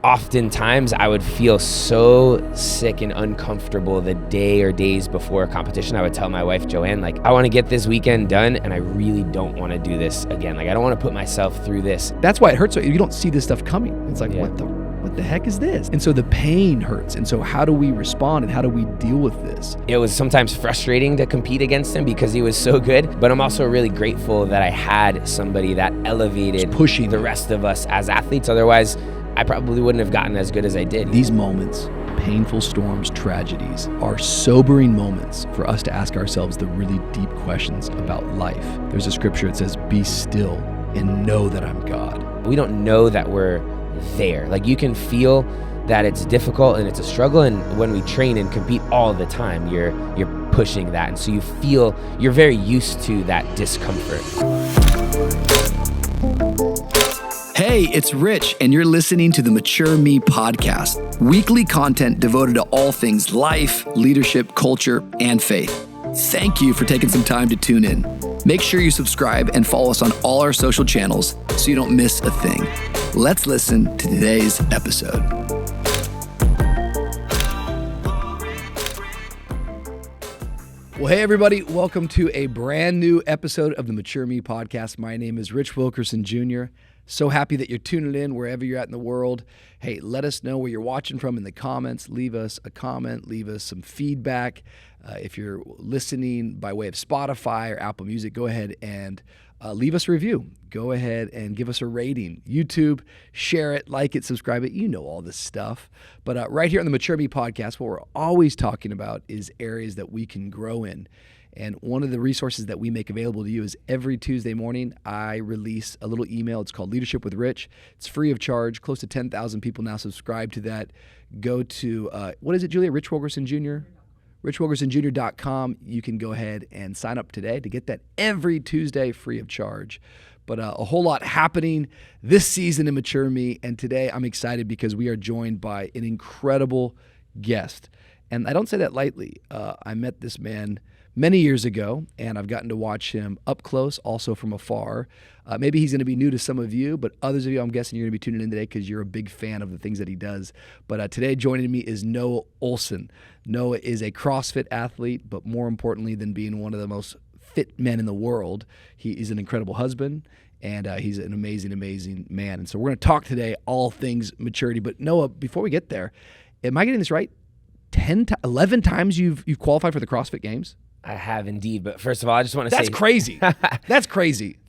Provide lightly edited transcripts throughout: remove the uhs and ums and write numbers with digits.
oftentimes I would feel so sick and uncomfortable the day or days before a competition. I would tell my wife, Joanne, like, I want to get this weekend done and I really don't want to do this again. Like, I don't want to put myself through this. That's why it hurts. So you don't see this stuff coming. It's like, Yeah. what the heck is this? And so the pain hurts. And so how do we respond and how do we deal with this? It was sometimes frustrating to compete against him because he was so good, but I'm also really grateful that I had somebody that elevated Just pushing the rest of us as athletes. Otherwise, I probably wouldn't have gotten as good as I did. These moments, painful storms, tragedies, are sobering moments for us to ask ourselves the really deep questions about life. There's a scripture that says, "Be still and know that I'm God." We don't know that we're there. Like, you can feel that it's difficult and it's a struggle, and when we train and compete all the time, you're pushing that, and so you feel you're very used to that discomfort. Hey, it's Rich, and you're listening to the Mature Me podcast, weekly content devoted to all things life, leadership, culture, and faith. Thank you for taking some time to tune in. Make sure you subscribe and follow us on all our social channels so you don't miss a thing. Let's listen to today's episode. Well, hey, everybody. Welcome to a brand new episode of the Mature Me podcast. My name is Rich Wilkerson Jr. So happy that you're tuning in wherever you're at in the world. Hey, let us know where you're watching from in the comments. Leave us a comment. Leave us some feedback. If you're listening by way of Spotify or Apple Music, go ahead and leave us a review. Go ahead and give us a rating. YouTube, share it, like it, subscribe it. You know all this stuff. But right here on the Mature Me podcast, what we're always talking about is areas that we can grow in. And one of the resources that we make available to you is every Tuesday morning, I release a little email. It's called Leadership with Rich. It's free of charge. Close to 10,000 people now subscribe to that. Go to, what is it, Julia? Rich Wilkerson Jr.? RichWilkersonJr.com. You can go ahead and sign up today to get that every Tuesday free of charge. But a whole lot happening this season in Mature Me. And today I'm excited because we are joined by an incredible guest. And I don't say that lightly. I met this man many years ago, and I've gotten to watch him up close, also from afar. Maybe he's going to be new to some of you, but others of you, I'm guessing you're going to be tuning in today because you're a big fan of the things that he does. But today joining me is Noah Ohlsen. Noah is a CrossFit athlete, but more importantly than being one of the most fit men in the world, he is an incredible husband, and he's an amazing, amazing man. And so we're going to talk today all things maturity. But Noah, before we get there, am I getting this right? 11 times you've qualified for the CrossFit Games? I have indeed, but first of all, I just want to say... That's crazy. That's crazy.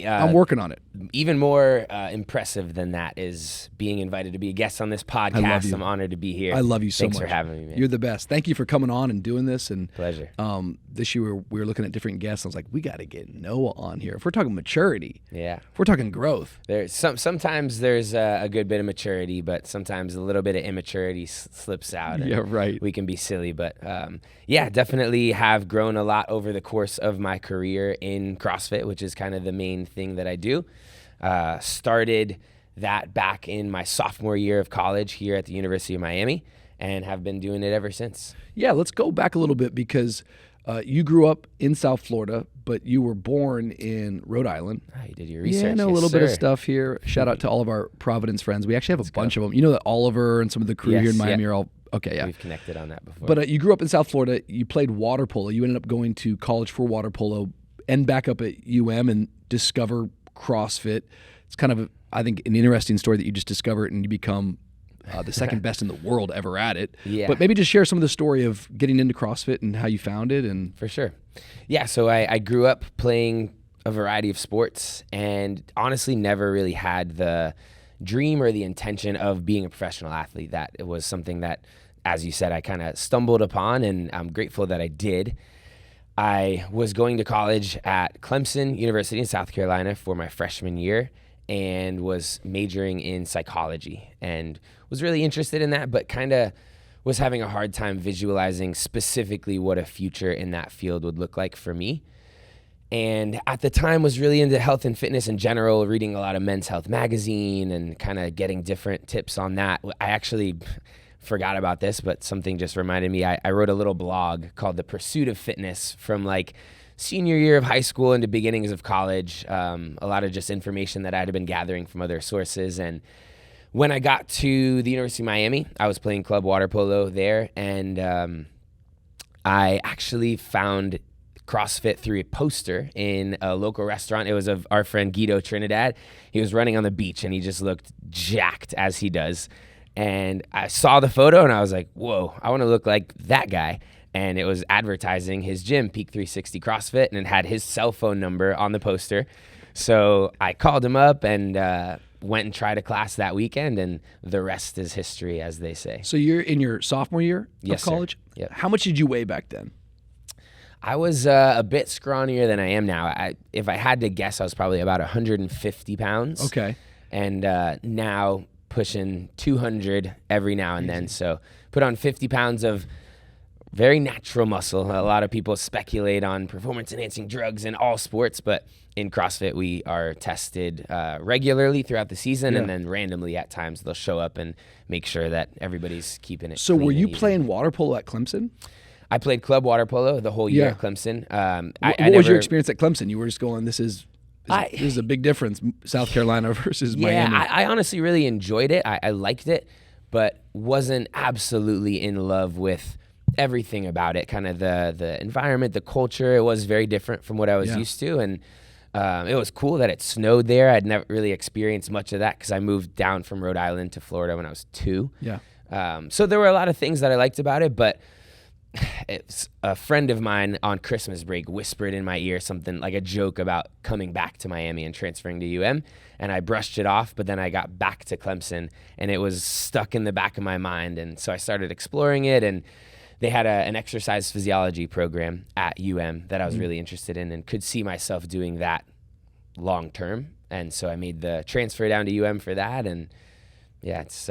I'm working on it. Even more impressive than that is being invited to be a guest on this podcast. I love you. I'm honored to be here. I love you so much. Thanks for having me, man. You're the best. Thank you for coming on and doing this. And Pleasure. This year we were looking at different guests. I was like, we got to get Noah on here. If we're talking maturity, Yeah. if we're talking growth. There's sometimes there's a good bit of maturity, but sometimes a little bit of immaturity slips out. And Yeah, right. We can be silly, but yeah, definitely have grown a lot over the course of my career in CrossFit, which is kind of the main thing that I do. Started that back in my sophomore year of college here at the University of Miami, and have been doing it ever since. Yeah, let's go back a little bit because you grew up in South Florida, but you were born in Rhode Island. Oh, you did your research. Yeah, I know a Yes, little bit of sir. stuff here. Shout out to all of our Providence friends. We actually have a bunch of them. You know that Oliver and some of the crew Yes, here in Miami yeah. are all, okay, yeah. We've connected on that before. But you grew up in South Florida. You played water polo. You ended up going to college for water polo, end back up at UM and discover CrossFit. It's kind of, I think, an interesting story that you just discover it and you become the second best in the world ever at it. Yeah. But maybe just share some of the story of getting into CrossFit and how you found it. And For sure. Yeah, so I grew up playing a variety of sports and honestly never really had the dream or the intention of being a professional athlete. That it was something that, as you said, I kind of stumbled upon, and I'm grateful that I did. I was going to college at Clemson University in South Carolina for my freshman year and was majoring in psychology and was really interested in that, but kind of was having a hard time visualizing specifically what a future in that field would look like for me. And at the time was really into health and fitness in general, reading a lot of Men's Health magazine and kind of getting different tips on that. I actually forgot about this, but something just reminded me. I wrote a little blog called The Pursuit of Fitness from like senior year of high school into beginnings of college. A lot of just information that I had been gathering from other sources. And when I got to the University of Miami, I was playing club water polo there, and I actually found CrossFit through a poster in a local restaurant. It was of our friend Guido Trinidad. He was running on the beach, and he just looked jacked as he does. And I saw the photo, and I was like, whoa, I want to look like that guy. And it was advertising his gym, Peak 360 CrossFit, and it had his cell phone number on the poster. So I called him up and went and tried a class that weekend, and the rest is history, as they say. So you're in your sophomore year Yes, of college? Sir. Yep. How much did you weigh back then? I was a bit scrawnier than I am now. If I had to guess, I was probably about 150 pounds. Okay. And now pushing 200 every now and then. So put on 50 pounds of very natural muscle. A lot of people speculate on performance-enhancing drugs in all sports, but in CrossFit, we are tested regularly throughout the season, and then randomly at times they'll show up and make sure that everybody's keeping it So clean were you and easy. playing water polo at Clemson? I played club water polo the whole year at Clemson. What was your experience at Clemson? You were just going, this is a big difference, South Carolina versus Miami. Yeah, I honestly really enjoyed it. I liked it, but wasn't absolutely in love with everything about it. Kind of the environment, the culture. It was very different from what I was used to, and it was cool that it snowed there. I'd never really experienced much of that because I moved down from Rhode Island to Florida when I was 2. Yeah. So there were a lot of things that I liked about it, but it's a friend of mine on Christmas break whispered in my ear something like a joke about coming back to Miami and transferring to UM, and I brushed it off, but then I got back to Clemson and it was stuck in the back of my mind, and so I started exploring it, and they had an exercise physiology program at UM that I was really interested in and could see myself doing that long term, and so I made the transfer down to UM for that, and yeah, it's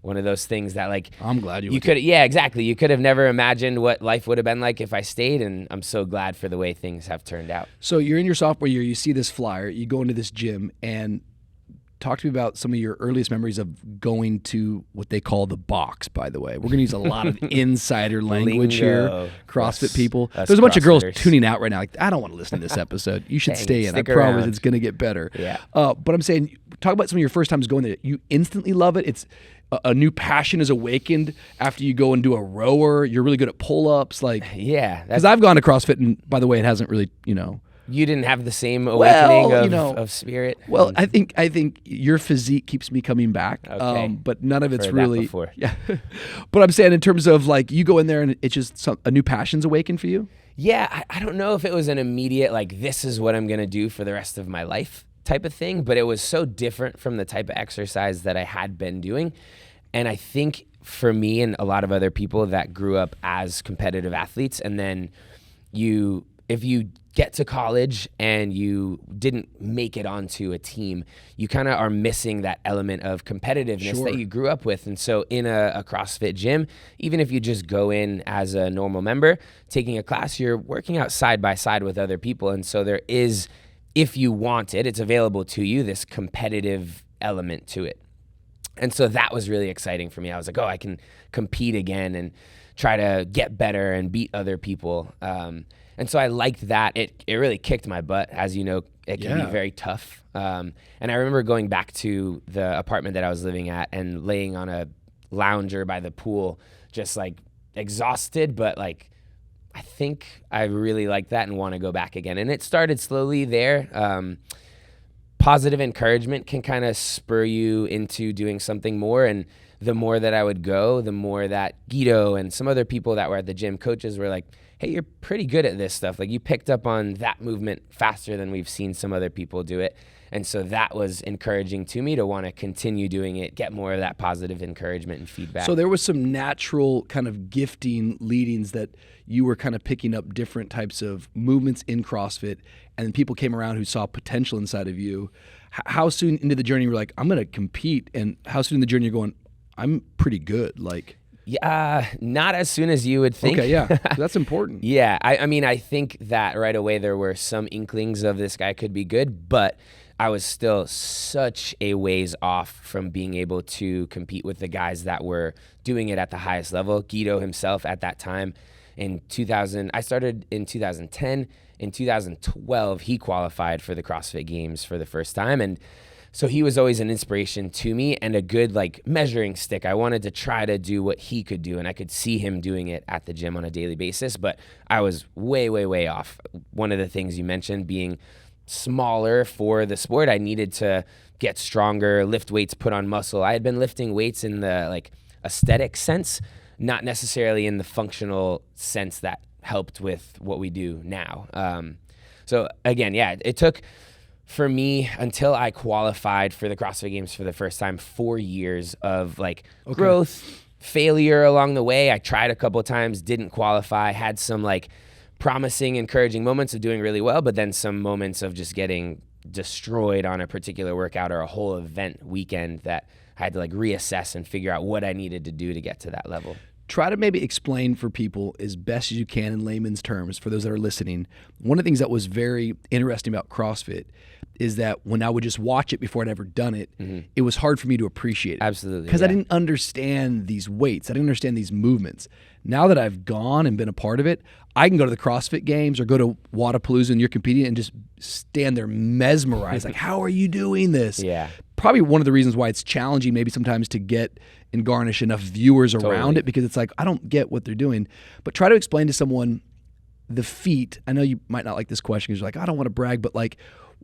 one of those things that, like, I'm glad you could. Yeah, exactly. You could have never imagined what life would have been like if I stayed, and I'm so glad for the way things have turned out. So you're in your sophomore year, you see this flyer, you go into this gym, and talk to me about some of your earliest memories of going to what they call the box, by the way. We're going to use a lot of insider language here, CrossFit people. There's a bunch of girls tuning out right now, like, I don't want to listen to this episode. You should stay in. I promise it's going to get better. Yeah. But I'm saying, talk about some of your first times going there. You instantly love it. It's a new passion is awakened after you go and do a rower. You're really good at pull-ups. Like, yeah. Because I've gone to CrossFit, and by the way, it hasn't really, You didn't have the same awakening of spirit? Well, I think your physique keeps me coming back, but none of it's really. Yeah, but I'm saying in terms of, like, you go in there and it's just a new passion's awakened for you? Yeah, I don't know if it was an immediate, like, this is what I'm going to do for the rest of my life type of thing, but it was so different from the type of exercise that I had been doing. And I think for me and a lot of other people that grew up as competitive athletes, and then if you get to college and you didn't make it onto a team, you kind of are missing that element of competitiveness that you grew up with. And so in a CrossFit gym, even if you just go in as a normal member, taking a class, you're working out side by side with other people. And so there is, if you want it, it's available to you, this competitive element to it. And so that was really exciting for me. I was like, I can compete again and try to get better and beat other people. And so I liked that. It really kicked my butt. As you know, it can be very tough. And I remember going back to the apartment that I was living at and laying on a lounger by the pool, just like exhausted, but like, I think I really like that and want to go back again. And it started slowly there. Positive encouragement can kind of spur you into doing something more. And the more that I would go, the more that Guido and some other people that were at the gym, coaches, were like, hey, you're pretty good at this stuff. Like, you picked up on that movement faster than we've seen some other people do it. And so that was encouraging to me to want to continue doing it, get more of that positive encouragement and feedback. So there was some natural kind of gifting leadings that you were kind of picking up different types of movements in CrossFit, and then people came around who saw potential inside of you. How soon into the journey you were like, I'm going to compete? And how soon in the journey you're going, I'm pretty good? Like, yeah, not as soon as you would think. Okay, yeah, that's important. Yeah, I mean, I think that right away there were some inklings of this guy could be good, but I was still such a ways off from being able to compete with the guys that were doing it at the highest level. Guido himself at that time, I started in 2010. In 2012, he qualified for the CrossFit Games for the first time, and So he was always an inspiration to me and a good like measuring stick. I wanted to try to do what he could do, and I could see him doing it at the gym on a daily basis, but I was way, way, way off. One of the things you mentioned being smaller for the sport, I needed to get stronger, lift weights, put on muscle. I had been lifting weights in the like aesthetic sense, not necessarily in the functional sense that helped with what we do now. So again, yeah, it took for me until I qualified for the CrossFit Games for the first time, 4 years of like growth, failure along the way. I tried a couple of times, didn't qualify, had some like promising, encouraging moments of doing really well, but then some moments of just getting destroyed on a particular workout or a whole event weekend that I had to like reassess and figure out what I needed to do to get to that level. Try to maybe explain for people as best as you can in layman's terms for those that are listening. One of the things that was very interesting about CrossFit is that when I would just watch it before I'd ever done it, it was hard for me to appreciate it. Absolutely. Because I didn't understand these weights. I didn't understand these movements. Now that I've gone and been a part of it, I can go to the CrossFit Games or go to Wadapalooza and you're competing and just stand there mesmerized. Like, how are you doing this? Yeah. Probably one of the reasons why it's challenging maybe sometimes to get and garnish enough viewers around it, because it's like, I don't get what they're doing. But try to explain to someone the feat. I know you might not like this question because you're like, I don't want to brag, but like,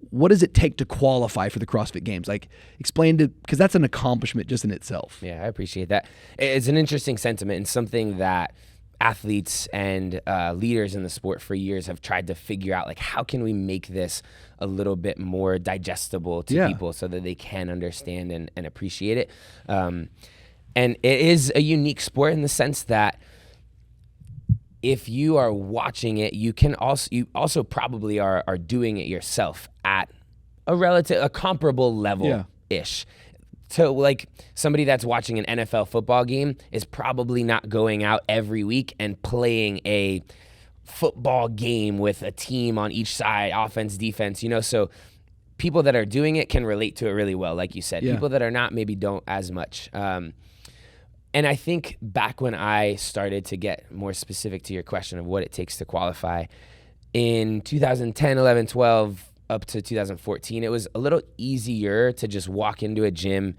what does it take to qualify for the CrossFit Games? Like, explain to, because that's an accomplishment just in itself. Yeah, I appreciate that. It's an interesting sentiment and something that athletes and leaders in the sport for years have tried to figure out, like, how can we make this a little bit more digestible to people so that they can understand and appreciate it. And it is a unique sport in the sense that if you are watching it, you also probably are doing it yourself at a comparable level-ish. So like somebody that's watching an NFL football game is probably not going out every week and playing a football game with a team on each side, offense, defense, so people that are doing it can relate to it really well, like you said. People that are not maybe don't as much. And I think back when I started to get more specific to your question of what it takes to qualify, in 2010, 11, 12, up to 2014, it was a little easier to just walk into a gym,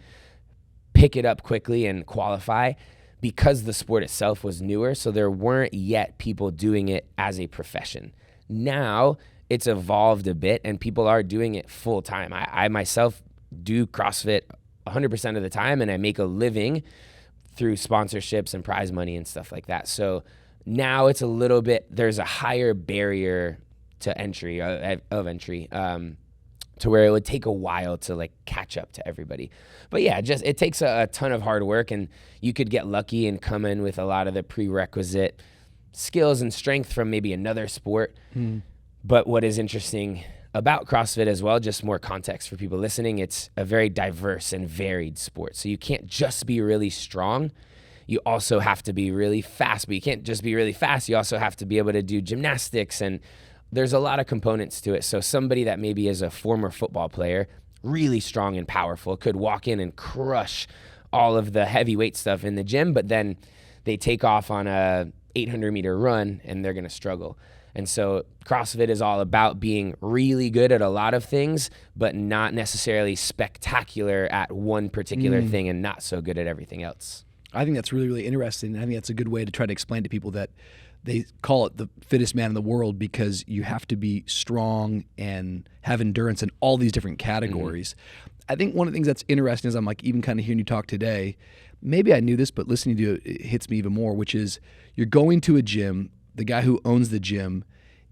pick it up quickly, and qualify because the sport itself was newer. So there weren't yet people doing it as a profession. Now it's evolved a bit and people are doing it full time. I myself do CrossFit 100% of the time, and I make a living through sponsorships and prize money and stuff like that. So now it's a little bit, there's a higher barrier to entry, to where it would take a while to like catch up to everybody. But yeah, it takes a ton of hard work, and you could get lucky and come in with a lot of the prerequisite skills and strength from maybe another sport. But what is interesting about CrossFit as well, just more context for people listening, it's a very diverse and varied sport. So you can't just be really strong. You also have to be really fast, but you can't just be really fast. You also have to be able to do gymnastics, and there's a lot of components to it. So somebody that maybe is a former football player, really strong and powerful, could walk in and crush all of the heavyweight stuff in the gym, but then they take off on a 800-meter run and they're going to struggle. And so CrossFit is all about being really good at a lot of things, but not necessarily spectacular at one particular thing and not so good at everything else. I think that's really, really interesting. I think that's a good way to try to explain to people that they call it the fittest man in the world because you have to be strong and have endurance in all these different categories. I think one of the things that's interesting is I'm like even kind of hearing you talk today, maybe I knew this, but listening to you, it hits me even more, which is you're going to a gym, the guy who owns the gym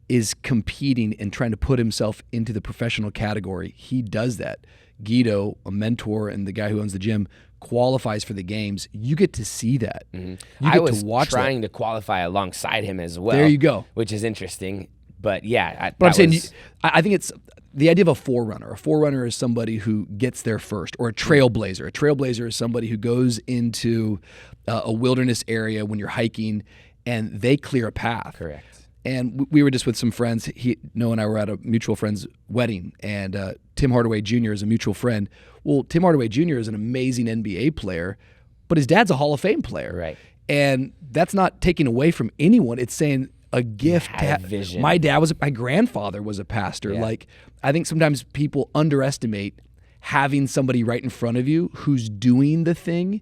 is competing and trying to put himself into the professional category. He does that. Guido, a mentor and the guy who owns the gym, qualifies for the games. You get to see that. You get I was to watch trying to qualify alongside him as well. There you go. Which is interesting. But yeah. But I'm saying, I think it's the idea of a forerunner. A forerunner is somebody who gets there first, or a trailblazer. A trailblazer is somebody who goes into a wilderness area when you're hiking and they clear a path. Correct. And we were just with some friends. Noah and I were at a mutual friend's wedding, and Tim Hardaway Jr. is a mutual friend. Well, Tim Hardaway Jr. is an amazing NBA player, but his dad's a Hall of Fame player. Right. And that's not taking away from anyone. It's saying a gift to have vision. My grandfather was a pastor. Yeah. Like, I think sometimes people underestimate having somebody right in front of you who's doing the thing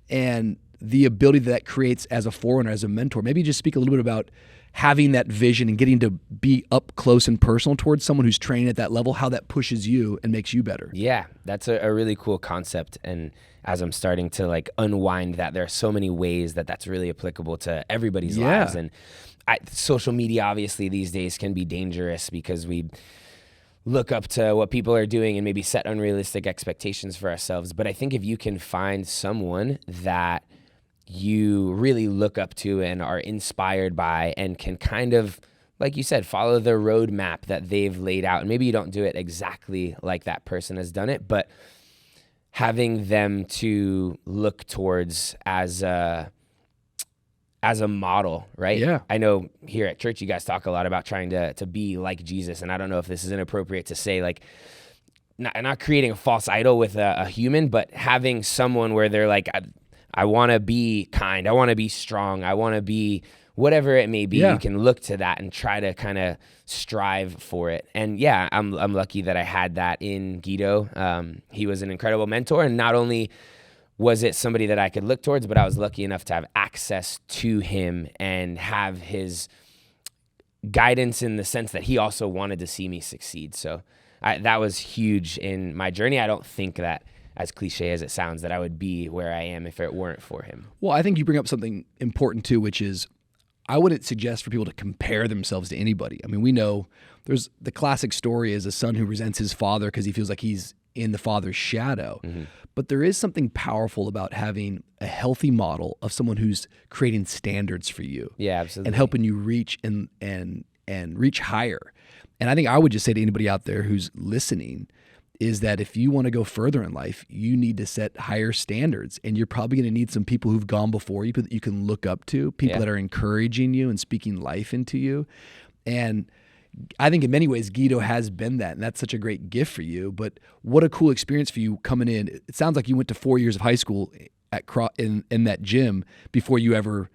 and the ability that creates as a forerunner, as a mentor. Maybe just speak a little bit about having that vision and getting to be up close and personal towards someone who's training at that level, how that pushes you and makes you better. Yeah, that's a really cool concept. And as I'm starting to like unwind that, there are so many ways that that's really applicable to everybody's lives. And social media obviously these days can be dangerous because we look up to what people are doing and maybe set unrealistic expectations for ourselves. But I think if you can find someone that you really look up to and are inspired by and can kind of, like you said, follow the roadmap that they've laid out. And maybe you don't do it exactly like that person has done it, but having them to look towards as a model, right? Yeah. I know here at church, you guys talk a lot about trying to be like Jesus. And I don't know if this is inappropriate to say, like, not creating a false idol with a human, but having someone where they're like, I want to be kind. I want to be strong. I want to be whatever it may be. Yeah. You can look to that and try to kind of strive for it. And yeah, I'm lucky that I had that in Guido. He was an incredible mentor. And not only was it somebody that I could look towards, but I was lucky enough to have access to him and have his guidance in the sense that he also wanted to see me succeed. So that was huge in my journey. I don't think that, as cliche as it sounds, that I would be where I am if it weren't for him. Well, I think you bring up something important too, which is I wouldn't suggest for people to compare themselves to anybody. I mean, we know there's the classic story is a son who resents his father because he feels like he's in the father's shadow. Mm-hmm. But there is something powerful about having a healthy model of someone who's creating standards for you. Yeah, absolutely. And helping you reach and reach higher. And I think I would just say to anybody out there who's listening is that if you want to go further in life, you need to set higher standards. And you're probably going to need some people who've gone before you, people that you can look up to, people that are encouraging you and speaking life into you. And I think in many ways, Guido has been that. And that's such a great gift for you. But what a cool experience for you coming in. It sounds like you went to 4 years of high school in that gym before you ever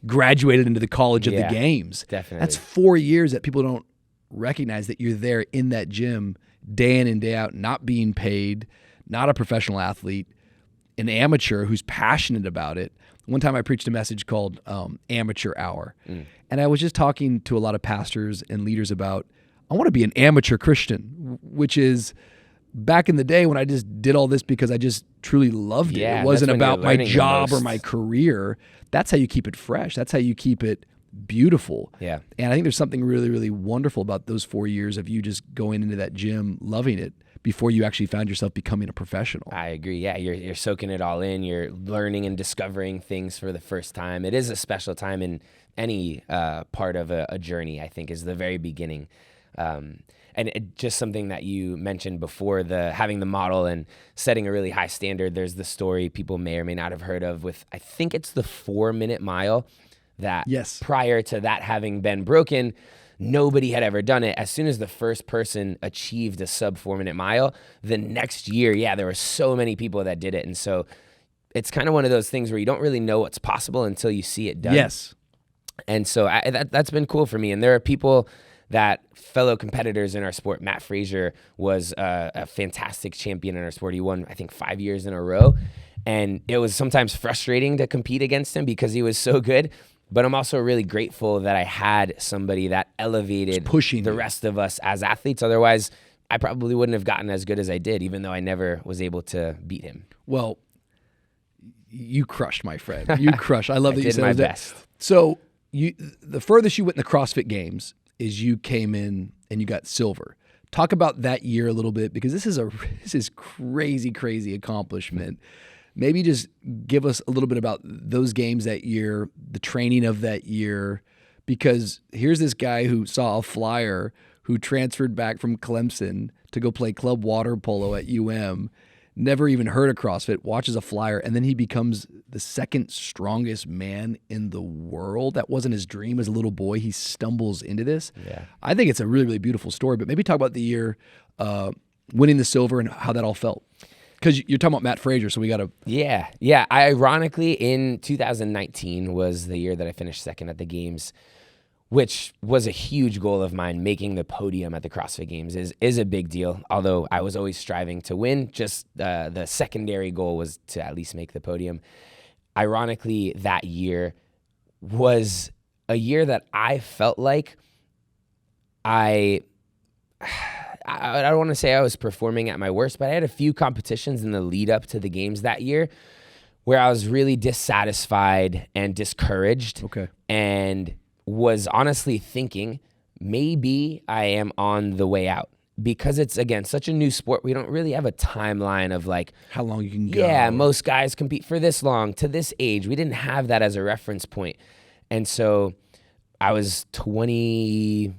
graduated into the College of the Games. Definitely. That's 4 years that people don't recognize that you're there in that gym day in and day out, not being paid, not a professional athlete, an amateur who's passionate about it. One time I preached a message called Amateur Hour. And I was just talking to a lot of pastors and leaders about, I want to be an amateur Christian, which is back in the day when I just did all this because I just truly loved it. It wasn't about my job or my career. That's how you keep it fresh. That's how you keep it beautiful. Yeah. And I think there's something really, really wonderful about those 4 years of you just going into that gym, loving it before you actually found yourself becoming a professional. I agree. Yeah. You're soaking it all in. You're learning and discovering things for the first time. It is a special time in any part of a journey, I think, is the very beginning. And just something that you mentioned before, having the model and setting a really high standard. There's the story people may or may not have heard of with, I think it's the 4-minute mile. That prior to that having been broken, nobody had ever done it. As soon as the first person achieved a sub 4-minute mile, the next year, there were so many people that did it. And so it's kind of one of those things where you don't really know what's possible until you see it done. Yes. And so that's been cool for me. And there are people that fellow competitors in our sport. Matt Frazier was a fantastic champion in our sport. He won, I think, 5 years in a row. And it was sometimes frustrating to compete against him because he was so good. But I'm also really grateful that I had somebody that elevated pushing the rest of us as athletes. Otherwise, I probably wouldn't have gotten as good as I did, even though I never was able to beat him. Well, you crushed, my friend. You crushed. I love that you said my best. So the furthest you went in the CrossFit Games is you came in and you got silver. Talk about that year a little bit, because this is crazy, crazy accomplishment. Maybe just give us a little bit about those games that year, the training of that year, because here's this guy who saw a flyer who transferred back from Clemson to go play club water polo at never even heard of CrossFit, watches a flyer, and then he becomes the second strongest man in the world. That wasn't his dream as a little boy. He stumbles into this. Yeah. I think it's a really, really beautiful story, but maybe talk about the year winning the silver and how that all felt. Because you're talking about Matt Frazier, so we got to... Yeah. Ironically, in 2019 was the year that I finished second at the Games. which was a huge goal of mine. Making the podium at the CrossFit Games is a big deal, although I was always striving to win. Just the secondary goal was to at least make the podium. Ironically, that year was a year that I felt like I don't want to say I was performing at my worst, but I had a few competitions in the lead up to the games that year where I was really dissatisfied and discouraged. Okay. And was honestly thinking maybe I am on the way out, because it's, again, such a new sport. We don't really have a timeline of like how long you can go. Yeah, most guys compete for this long to this age. We didn't have that as a reference point. And so I was 20,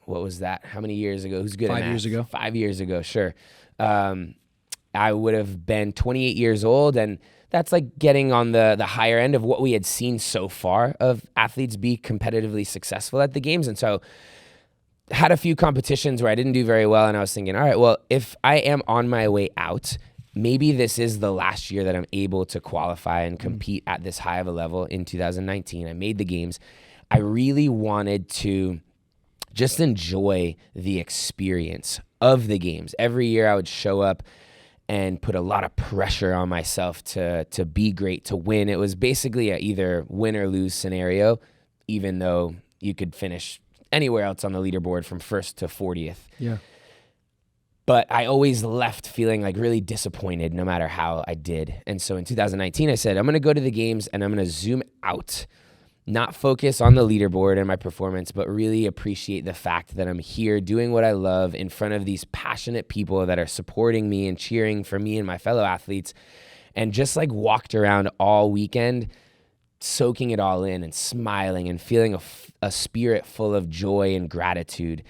what was that? How many years ago? Who's good at math? 5 years ago. 5 years ago, sure. I would have been 28 years old, and that's like getting on the higher end of what we had seen so far of athletes be competitively successful at the games. And so had a few competitions where I didn't do very well, and I was thinking, all right, well, if I am on my way out, maybe this is the last year that I'm able to qualify and compete at this high of a level. In 2019, I made the games. I really wanted to just enjoy the experience of the games. Every year I would show up and put a lot of pressure on myself to be great, to win. It was basically a either win or lose scenario, even though you could finish anywhere else on the leaderboard from 1st to 40th. Yeah. But I always left feeling like really disappointed no matter how I did. And so in 2019, I said, I'm going to go to the games and I'm going to zoom out, not focus on the leaderboard and my performance, but really appreciate the fact that I'm here doing what I love in front of these passionate people that are supporting me and cheering for me and my fellow athletes. And just like walked around all weekend, soaking it all in and smiling and feeling a spirit full of joy and gratitude.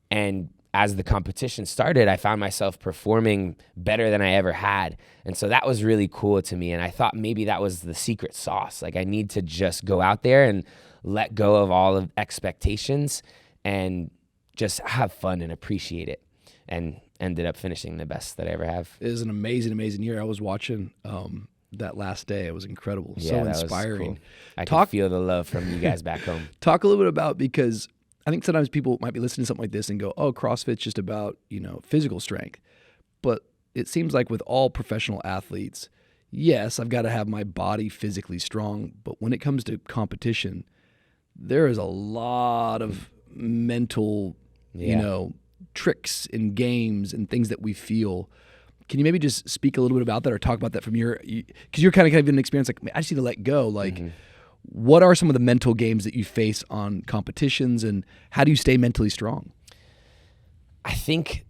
And as the competition started, I found myself performing better than I ever had. And so that was really cool to me. And I thought maybe that was the secret sauce. Like, I need to just go out there and let go of all of expectations and just have fun and appreciate it. And ended up finishing the best that I ever have. It was an amazing, amazing year. I was watching that last day. It was incredible. Yeah, so that was inspiring. cool. I could feel the love from you guys back home. Talk a little bit about, because I think sometimes people might be listening to something like this and go, oh, CrossFit's just about, physical strength. But it seems like with all professional athletes, yes, I've got to have my body physically strong. But when it comes to competition, there is a lot of mental, tricks and games and things that we feel. Can you maybe just speak a little bit about that, or talk about that from because you're kind of an experience like, I just need to let go. Like, what are some of the mental games that you face on competitions, and how do you stay mentally strong? I think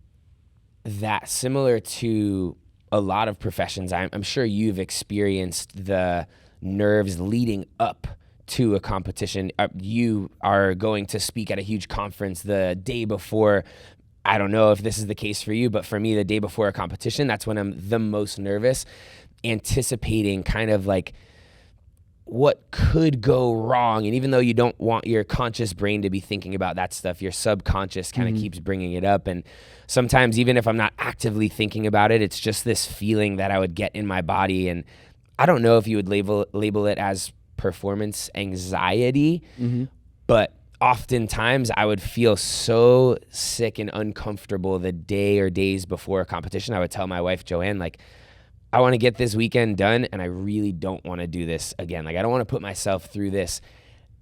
that, similar to a lot of professions, I'm sure you've experienced the nerves leading up to a competition. You are going to speak at a huge conference the day before. I don't know if this is the case for you, but for me, the day before a competition, that's when I'm the most nervous, anticipating kind of like what could go wrong. And even though you don't want your conscious brain to be thinking about that stuff, your subconscious kind of keeps bringing it up. And sometimes, even if I'm not actively thinking about it, it's just this feeling that I would get in my body. And I don't know if you would label it as performance anxiety, but oftentimes I would feel so sick and uncomfortable the day or days before a competition. I would tell my wife, Joanne, like, I want to get this weekend done, and I really don't want to do this again. Like, I don't want to put myself through this.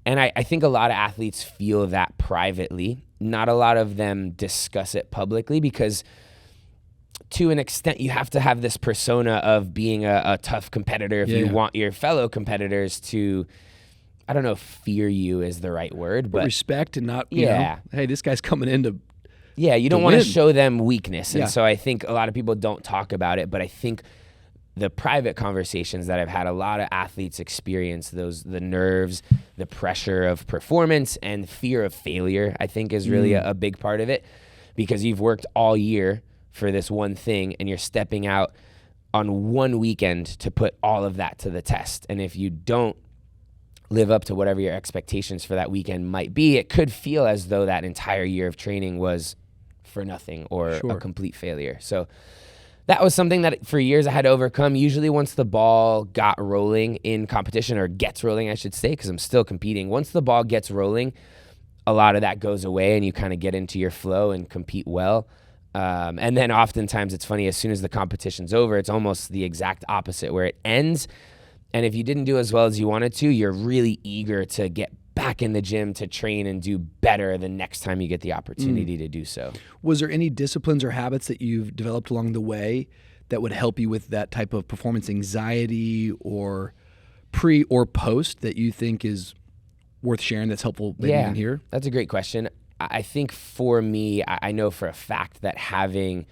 And I think a lot of athletes feel that privately. Not a lot of them discuss it publicly, because to an extent, you have to have this persona of being a tough competitor if you want your fellow competitors to, I don't know if fear you is the right word, but respect, and not, hey, this guy's coming in to you don't want win. to show them weakness. And so I think a lot of people don't talk about it, but I think the private conversations that I've had, a lot of athletes experience the nerves, the pressure of performance, and fear of failure, I think, is really a big part of it, because you've worked all year for this one thing, and you're stepping out on one weekend to put all of that to the test. And if you don't live up to whatever your expectations for that weekend might be, it could feel as though that entire year of training was for nothing, or a complete failure. So that was something that for years I had to overcome. Usually once the ball got rolling in competition, or gets rolling, I should say, because I'm still competing. Once the ball gets rolling, a lot of that goes away and you kind of get into your flow and compete well. And then oftentimes it's funny, as soon as the competition's over, it's almost the exact opposite where it ends. And if you didn't do as well as you wanted to, you're really eager to get back in the gym to train and do better the next time you get the opportunity to do so. Was there any disciplines or habits that you've developed along the way that would help you with that type of performance anxiety or pre or post that you think is worth sharing that's helpful maybe in here? That's a great question. I think for me, I know for a fact that having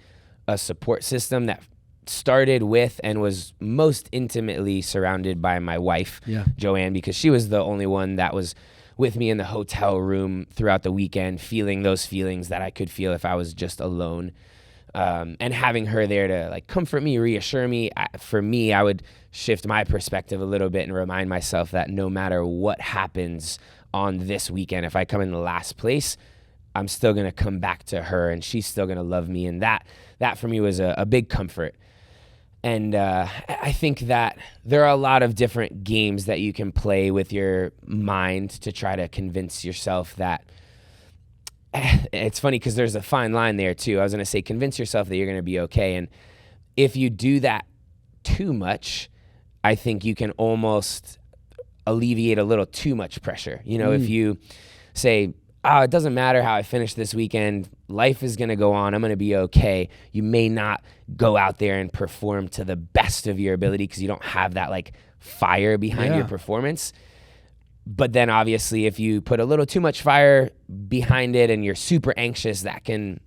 a support system that started with and was most intimately surrounded by my wife, Joanne, because she was the only one that was with me in the hotel room throughout the weekend, feeling those feelings that I could feel if I was just alone. And having her there to like comfort me, reassure me. For me, I would shift my perspective a little bit and remind myself that no matter what happens on this weekend, if I come in the last place, I'm still going to come back to her and she's still going to love me. And that for me was a big comfort. And I think that there are a lot of different games that you can play with your mind to try to convince yourself that it's funny because there's a fine line there too. I was going to say, convince yourself that you're going to be okay. And if you do that too much, I think you can almost alleviate a little too much pressure. You know, if you say, oh, it doesn't matter how I finish this weekend, life is going to go on, I'm going to be okay. You may not go out there and perform to the best of your ability because you don't have that like fire behind your performance. But then obviously if you put a little too much fire behind it and you're super anxious, that can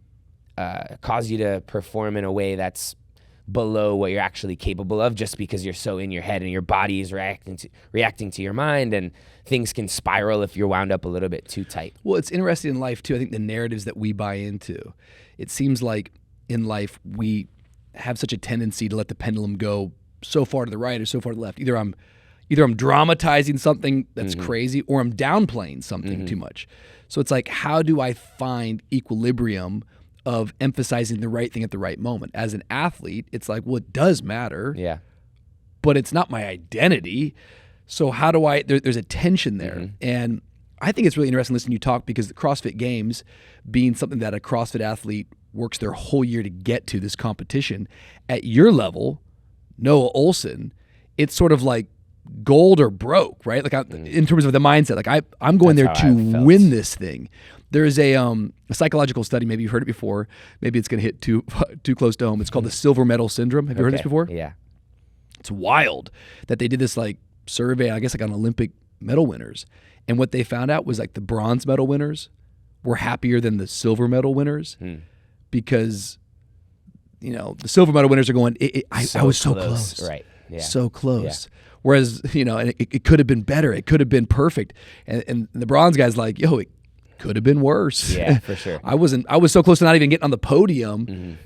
cause you to perform in a way that's below what you're actually capable of, just because you're so in your head and your body is reacting to your mind, and things can spiral if you're wound up a little bit too tight. Well, it's interesting in life too. I think the narratives that we buy into, it seems like in life we have such a tendency to let the pendulum go so far to the right or so far to the left. Either I'm dramatizing something that's crazy, or I'm downplaying something too much. So it's like, how do I find equilibrium of emphasizing the right thing at the right moment? As an athlete, it's like, well, it does matter, but it's not my identity. So how do I, there's a tension there. And I think it's really interesting listening to you talk, because the CrossFit Games being something that a CrossFit athlete works their whole year to get to, this competition, at your level, Noah Ohlsen, it's sort of like gold or broke, right? Like in terms of the mindset, like I'm going there to win this thing. There is a psychological study, maybe you've heard it before, maybe it's going to hit too close to home. It's called the silver medal syndrome. Have you heard this before? Yeah. It's wild that they did this like survey, I guess like on Olympic medal winners. And what they found out was like the bronze medal winners were happier than the silver medal winners because, you know, the silver medal winners are going, I was so close. Right. Yeah. So close. Yeah. Whereas, you know, and it could have been better. It could have been perfect. And the bronze guy's like, yo, it could have been worse. Yeah, for sure. I was so close to not even getting on the podium.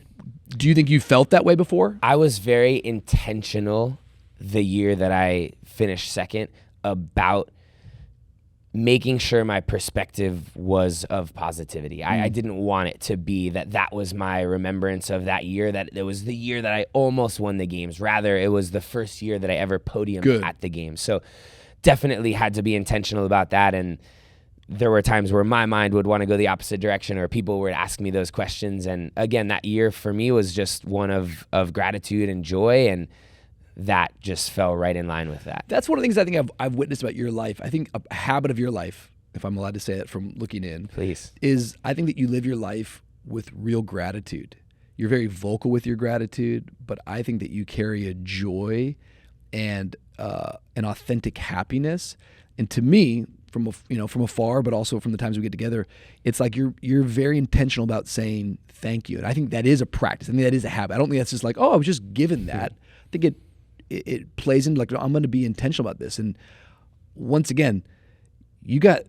Do you think you felt that way before? I was very intentional the year that I finished second about making sure my perspective was of positivity. I didn't want it to be that was my remembrance of that year, that it was the year that I almost won the games. Rather, it was the first year that I ever podiumed at the games. So definitely had to be intentional about that. And there were times where my mind would want to go the opposite direction, or people would ask me those questions. And again, that year for me was just one of gratitude and joy, and that just fell right in line with that. That's one of the things I think I've witnessed about your life. I think a habit of your life, if I'm allowed to say it from looking in, please, is I think that you live your life with real gratitude. You're very vocal with your gratitude, but I think that you carry a joy and an authentic happiness. And to me, from afar, but also from the times we get together, it's like you're very intentional about saying thank you. And I think that is a practice. I think that is a habit. I don't think that's just like, oh, I was just given that. I think it plays into like, I'm going to be intentional about this. And once again, you got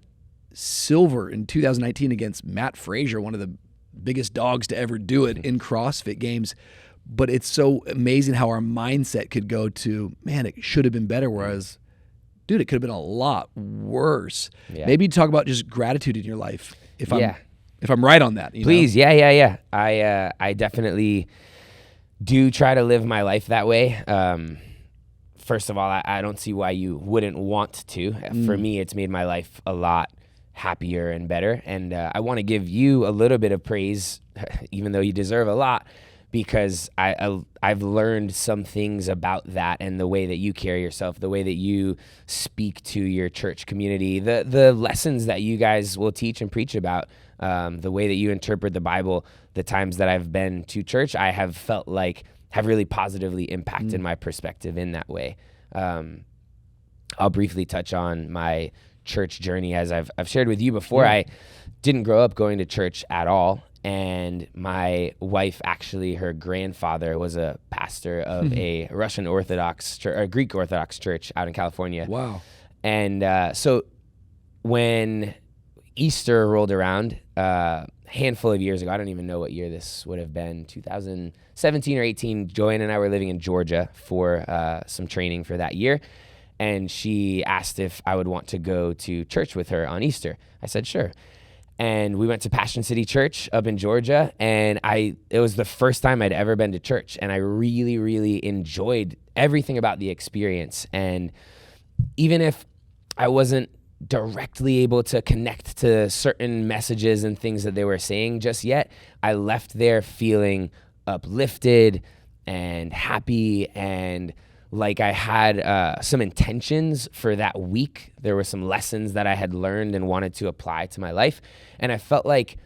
silver in 2019 against Matt Frazier, one of the biggest dogs to ever do it in CrossFit Games. But it's so amazing how our mindset could go to, man, it should have been better. Whereas, dude, it could have been a lot worse. Yeah. Maybe talk about just gratitude in your life. If I'm right on that. Please. Know? Yeah. I definitely do try to live my life that way. First of all, I don't see why you wouldn't want to. For me, it's made my life a lot happier and better. And I want to give you a little bit of praise, even though you deserve a lot, because I've learned some things about that and the way that you carry yourself, the way that you speak to your church community, the lessons that you guys will teach and preach about, the way that you interpret the Bible. The times that I've been to church, I have felt like have really positively impacted my perspective in that way. I'll briefly touch on my church journey. As I've shared with you before, I didn't grow up going to church at all. And my wife, actually, her grandfather was a pastor of a Russian Orthodox church, or Greek Orthodox church out in California. Wow. And so when Easter rolled around, a handful of years ago, I don't even know what year this would have been, 2017 or 18, Joanne and I were living in Georgia for some training for that year. And she asked if I would want to go to church with her on Easter. I said, sure. And we went to Passion City Church up in Georgia, and it was the first time I'd ever been to church, and I really, really enjoyed everything about the experience. And even if I wasn't directly able to connect to certain messages and things that they were saying just yet, I left there feeling uplifted and happy, and like I had some intentions for that week. There were some lessons that I had learned and wanted to apply to my life. And I felt like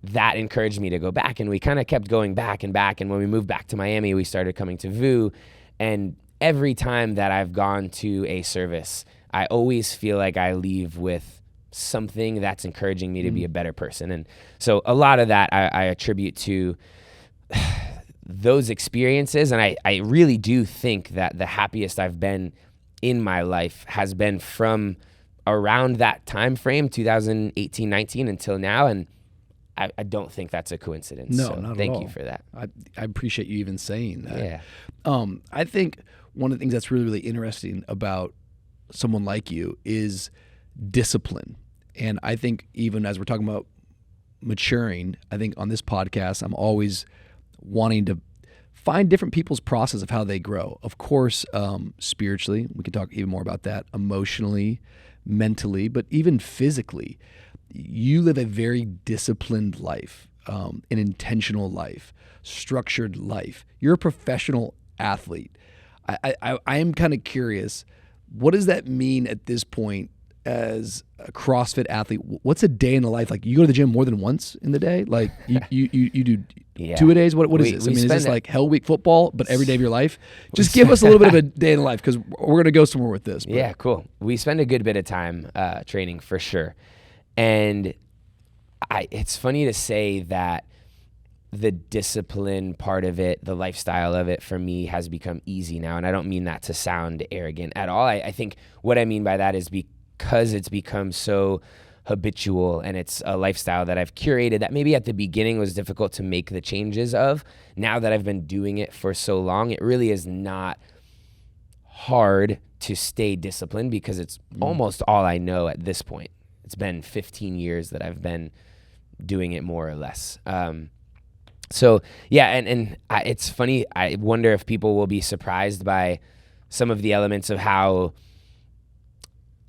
that encouraged me to go back. And we kind of kept going back and back. And when we moved back to Miami, we started coming to VU. And every time that I've gone to a service, I always feel like I leave with something that's encouraging me to be a better person. And so a lot of that I attribute to those experiences. And I really do think that the happiest I've been in my life has been from around that time frame, 2018, 19 until now. And I don't think that's a coincidence. No, so not at all. Thank you for that. I appreciate you even saying that. Yeah. I think one of the things that's really, really interesting about someone like you is discipline. And I think even as we're talking about maturing, I think on this podcast, I'm always wanting to find different people's process of how they grow. Of course, spiritually, we can talk even more about that, emotionally, mentally, but even physically. You live a very disciplined life, an intentional life, structured life. You're a professional athlete. I am kind of curious, what does that mean at this point as a CrossFit athlete? What's a day in the life? Like, you go to the gym more than once in the day? Like you do 2 a days? What is this? I mean, is this like Hell Week football, but every day of your life? Just give us a little bit of a day in the life, because we're going to go somewhere with this. But. Yeah, cool. We spend a good bit of time training for sure. And it's funny to say that the discipline part of it, the lifestyle of it for me has become easy now. And I don't mean that to sound arrogant at all. I think what I mean by that is because it's become so habitual and it's a lifestyle that I've curated that maybe at the beginning was difficult to make the changes of. Now that I've been doing it for so long, it really is not hard to stay disciplined, because it's almost all I know at this point. It's been 15 years that I've been doing it, more or less. So yeah, and it's funny. I wonder if people will be surprised by some of the elements of how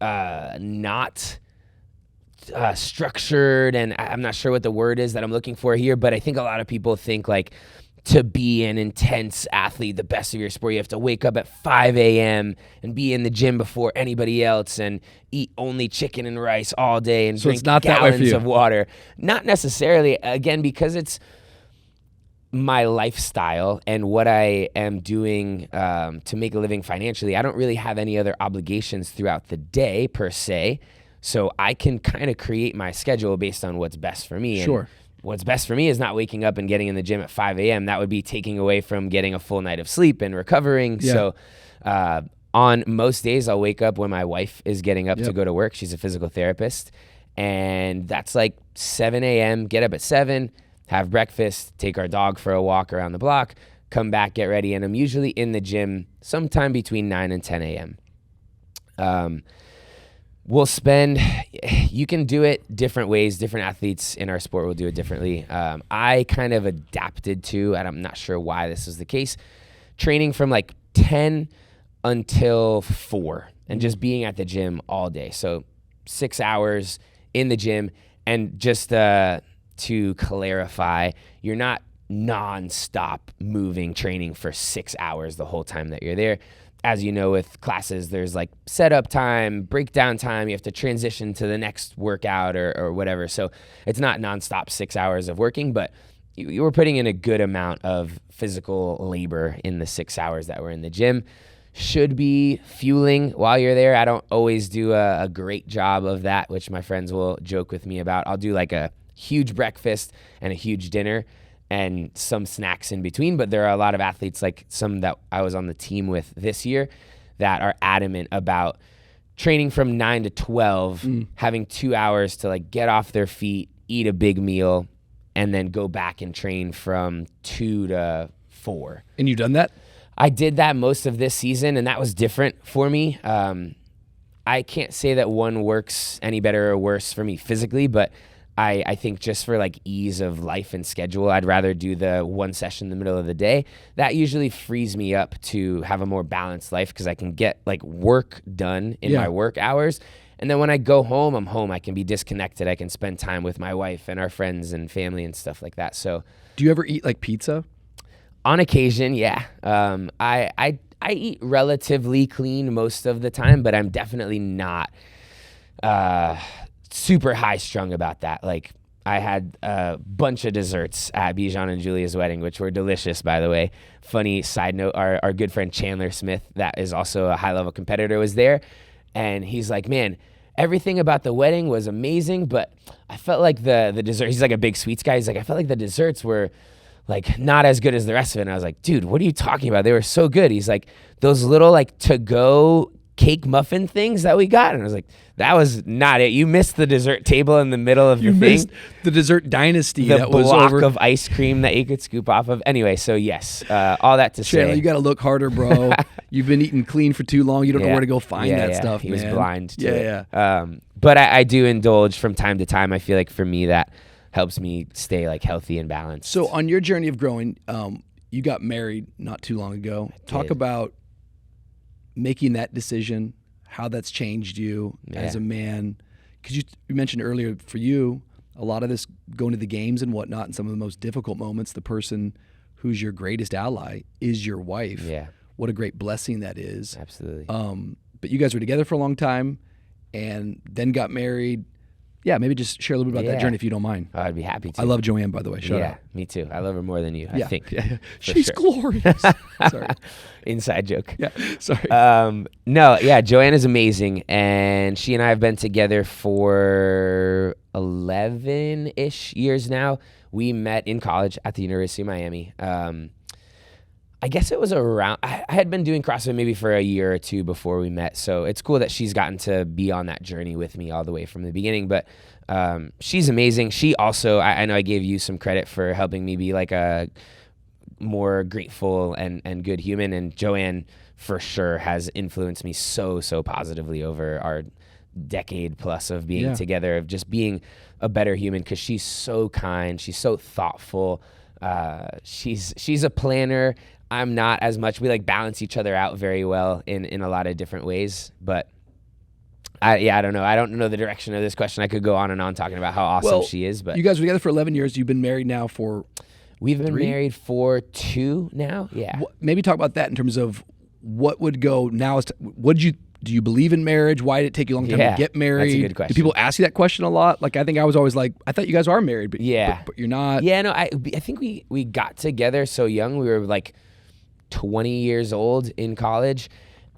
not structured, and I'm not sure what the word is that I'm looking for here, but I think a lot of people think like to be an intense athlete, the best of your sport, you have to wake up at 5 a.m. and be in the gym before anybody else and eat only chicken and rice all day and drink gallons of water. Not necessarily, again, because it's my lifestyle and what I am doing to make a living financially. I don't really have any other obligations throughout the day per se, so I can kind of create my schedule based on what's best for me. Sure. And what's best for me is not waking up and getting in the gym at 5 a.m. That would be taking away from getting a full night of sleep and recovering. Yeah. So on most days, I'll wake up when my wife is getting up to go to work. She's a physical therapist. And that's like 7 a.m., get up at 7, have breakfast, take our dog for a walk around the block, come back, get ready. And I'm usually in the gym sometime between 9 and 10 a.m. You can do it different ways. Different athletes in our sport will do it differently. I kind of adapted to, and I'm not sure why this is the case, training from like 10 until 4 and just being at the gym all day. So 6 hours in the gym. And just to clarify, you're not nonstop moving training for 6 hours the whole time that you're there. As you know, with classes, there's like setup time, breakdown time. You have to transition to the next workout or whatever. So it's not nonstop 6 hours of working, but you were putting in a good amount of physical labor in the 6 hours that were in the gym. Should be fueling while you're there. I don't always do a great job of that, which my friends will joke with me about. I'll do like a huge breakfast and a huge dinner and some snacks in between. But there are a lot of athletes, like some that I was on the team with this year, that are adamant about training from 9 to 12, having 2 hours to like get off their feet, eat a big meal, and then go back and train from 2 to 4. And you've done that? I did that most of this season, and that was different for me. I can't say that one works any better or worse for me physically, but I think just for like ease of life and schedule, I'd rather do the one session in the middle of the day. That usually frees me up to have a more balanced life because I can get like work done in my work hours. And then when I go home, I'm home. I can be disconnected. I can spend time with my wife and our friends and family and stuff like that. So, do you ever eat like pizza? On occasion, yeah. I eat relatively clean most of the time, but I'm definitely not super high strung about that. Like I had a bunch of desserts at Bijan and Julia's wedding, which were delicious, by the way. Funny side note, our good friend Chandler Smith, that is also a high level competitor, was there. And he's like, man, everything about the wedding was amazing, but I felt like the dessert, he's like a big sweets guy. He's like, I felt like the desserts were like not as good as the rest of it. And I was like, dude, what are you talking about? They were so good. He's like, those little like to-go cake muffin things that we got. And I was like, that was not it. You missed the dessert table in the middle of the thing. Missed the dessert dynasty. The that was block over. of ice cream that you could scoop off of. Anyway, so yes, all that to Chandler, say. you got to look harder, bro. You've been eating clean for too long. You don't know where to go find that stuff, he man. was blind to it. Yeah. But I do indulge from time to time. I feel like for me that helps me stay like healthy and balanced. So on your journey of growing, you got married not too long ago. Talk about making that decision, how that's changed you as a man. Because you mentioned earlier, for you, a lot of this going to the games and whatnot, and some of the most difficult moments, the person who's your greatest ally is your wife. Yeah. What a great blessing that is. Absolutely. But you guys were together for a long time and then got married. Yeah, maybe just share a little bit about that journey if you don't mind. Oh, I'd be happy to. I love Joanne, by the way. Shout out. Me too. I love her more than you, I think. Yeah. She's glorious. Sorry. Inside joke. Yeah, sorry. No, yeah, Joanne is amazing. And she and I have been together for 11-ish years now. We met in college at the University of Miami. I guess it was around, I had been doing CrossFit maybe for a year or two before we met. So it's cool that she's gotten to be on that journey with me all the way from the beginning. But she's amazing. She also, I know I gave you some credit for helping me be like a more grateful and good human. And Joanne for sure has influenced me so positively over our decade plus of being together, of just being a better human, because she's so kind. She's so thoughtful. She's a planner. I'm not as much. We like balance each other out very well in a lot of different ways. But I don't know. I don't know the direction of this question. I could go on and on talking about how awesome she is. But you guys were together for 11 years. You've been married now for We've been 3? married for 2 now. Yeah. Maybe talk about that in terms of what would go now. Do you believe in marriage? Why did it take you a long time to get married? That's a good question. Do people ask you that question a lot? Like, I think I was always like, I thought you guys are married, but but you're not. Yeah, no, I think we got together so young. We were like 20 years old in college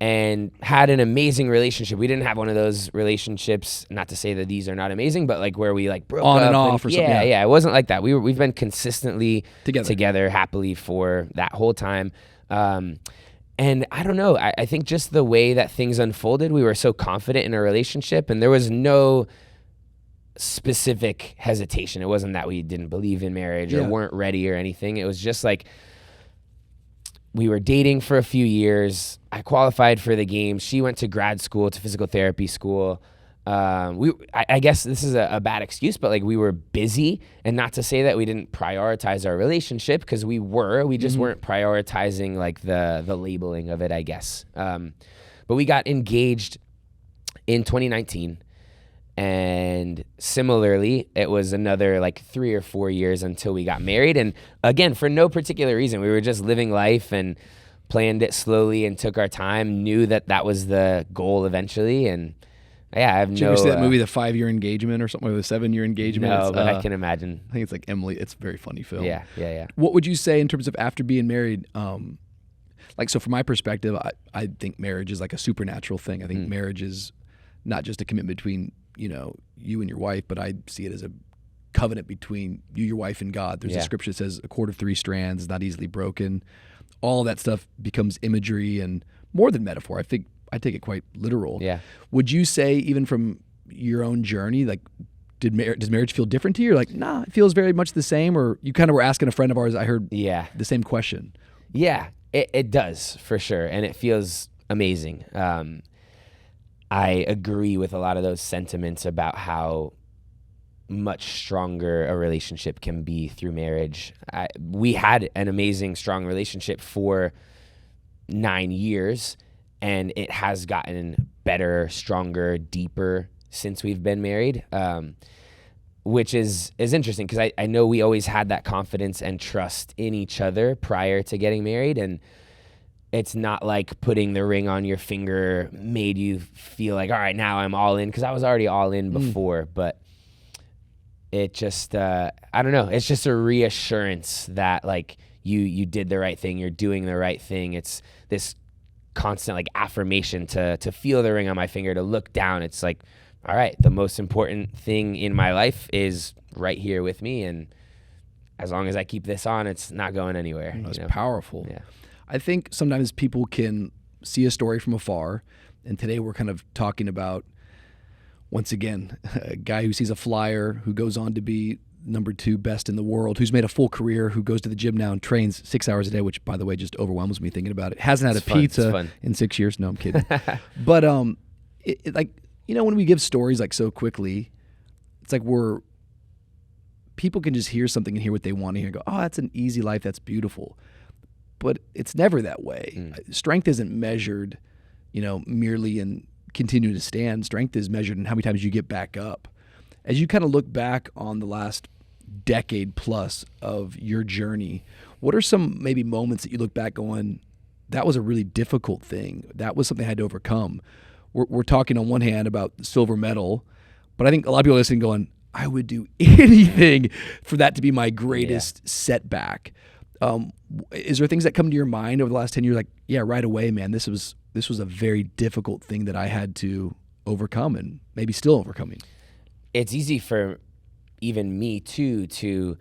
and had an amazing relationship. We didn't have one of those relationships, not to say that these are not amazing, but like where we like broke on up and off or something. Yeah, it wasn't like that. We've been consistently together happily for that whole time. And I don't know, I think just the way that things unfolded, we were so confident in our relationship, and there was no specific hesitation. It wasn't that we didn't believe in marriage or weren't ready or anything. It was just like we were dating for a few years. I qualified for the games. She went to grad school, to physical therapy school. I guess this is a bad excuse, but like we were busy, and not to say that we didn't prioritize our relationship, because we just weren't prioritizing like the labeling of it, I guess. But we got engaged in 2019, And similarly, it was another like 3 or 4 years until we got married. And again, for no particular reason, we were just living life and planned it slowly and took our time, knew that that was the goal eventually. And yeah, I have Did you ever see that movie, The 5-Year Engagement or something, or The 7-Year Engagement? No, but I can imagine. I think it's like Emily. It's a very funny film. Yeah. What would you say in terms of after being married? Like, so from my perspective, I think marriage is like a supernatural thing. I think marriage is not just a commitment between, you and your wife, but I see it as a covenant between you, your wife, and God. There's a scripture that says a cord of 3 strands is not easily broken. All that stuff becomes imagery and more than metaphor. I think I take it quite literal. Yeah. Would you say, even from your own journey, like, does marriage feel different to you? Or like, nah, it feels very much the same? Or you kind of were asking a friend of ours, I heard the same question. Yeah, it does for sure. And it feels amazing. I agree with a lot of those sentiments about how much stronger a relationship can be through marriage. We had an amazing, strong relationship for 9 years, and it has gotten better, stronger, deeper since we've been married, which is interesting because I know we always had that confidence and trust in each other prior to getting married, and it's not like putting the ring on your finger made you feel like, all right, now I'm all in, because I was already all in before, but it just, I don't know, it's just a reassurance that like you did the right thing, you're doing the right thing. It's this constant like affirmation to feel the ring on my finger, to look down. It's like, all right, the most important thing in my life is right here with me, and as long as I keep this on, it's not going anywhere. That's powerful. Yeah. I think sometimes people can see a story from afar, and today we're kind of talking about, once again, a guy who sees a flyer, who goes on to be number 2 best in the world, who's made a full career, who goes to the gym now and trains 6 hours a day, which, by the way, just overwhelms me thinking about it. Hasn't had a pizza in 6 years. No, I'm kidding. But like, when we give stories like so quickly, it's like people can just hear something and hear what they want to hear and go, oh, that's an easy life, that's beautiful. But it's never that way. Strength isn't measured, merely in continuing to stand. Strength is measured in how many times you get back up. As you kind of look back on the last decade plus of your journey, what are some maybe moments that you look back going, that was a really difficult thing, that was something I had to overcome? We're talking on one hand about silver medal, but I think a lot of people are listening going, I would do anything for that to be my greatest setback. Is there things that come to your mind over the last 10 years, like, yeah, right away, man, this was a very difficult thing that I had to overcome and maybe still overcoming? It's easy for even me too to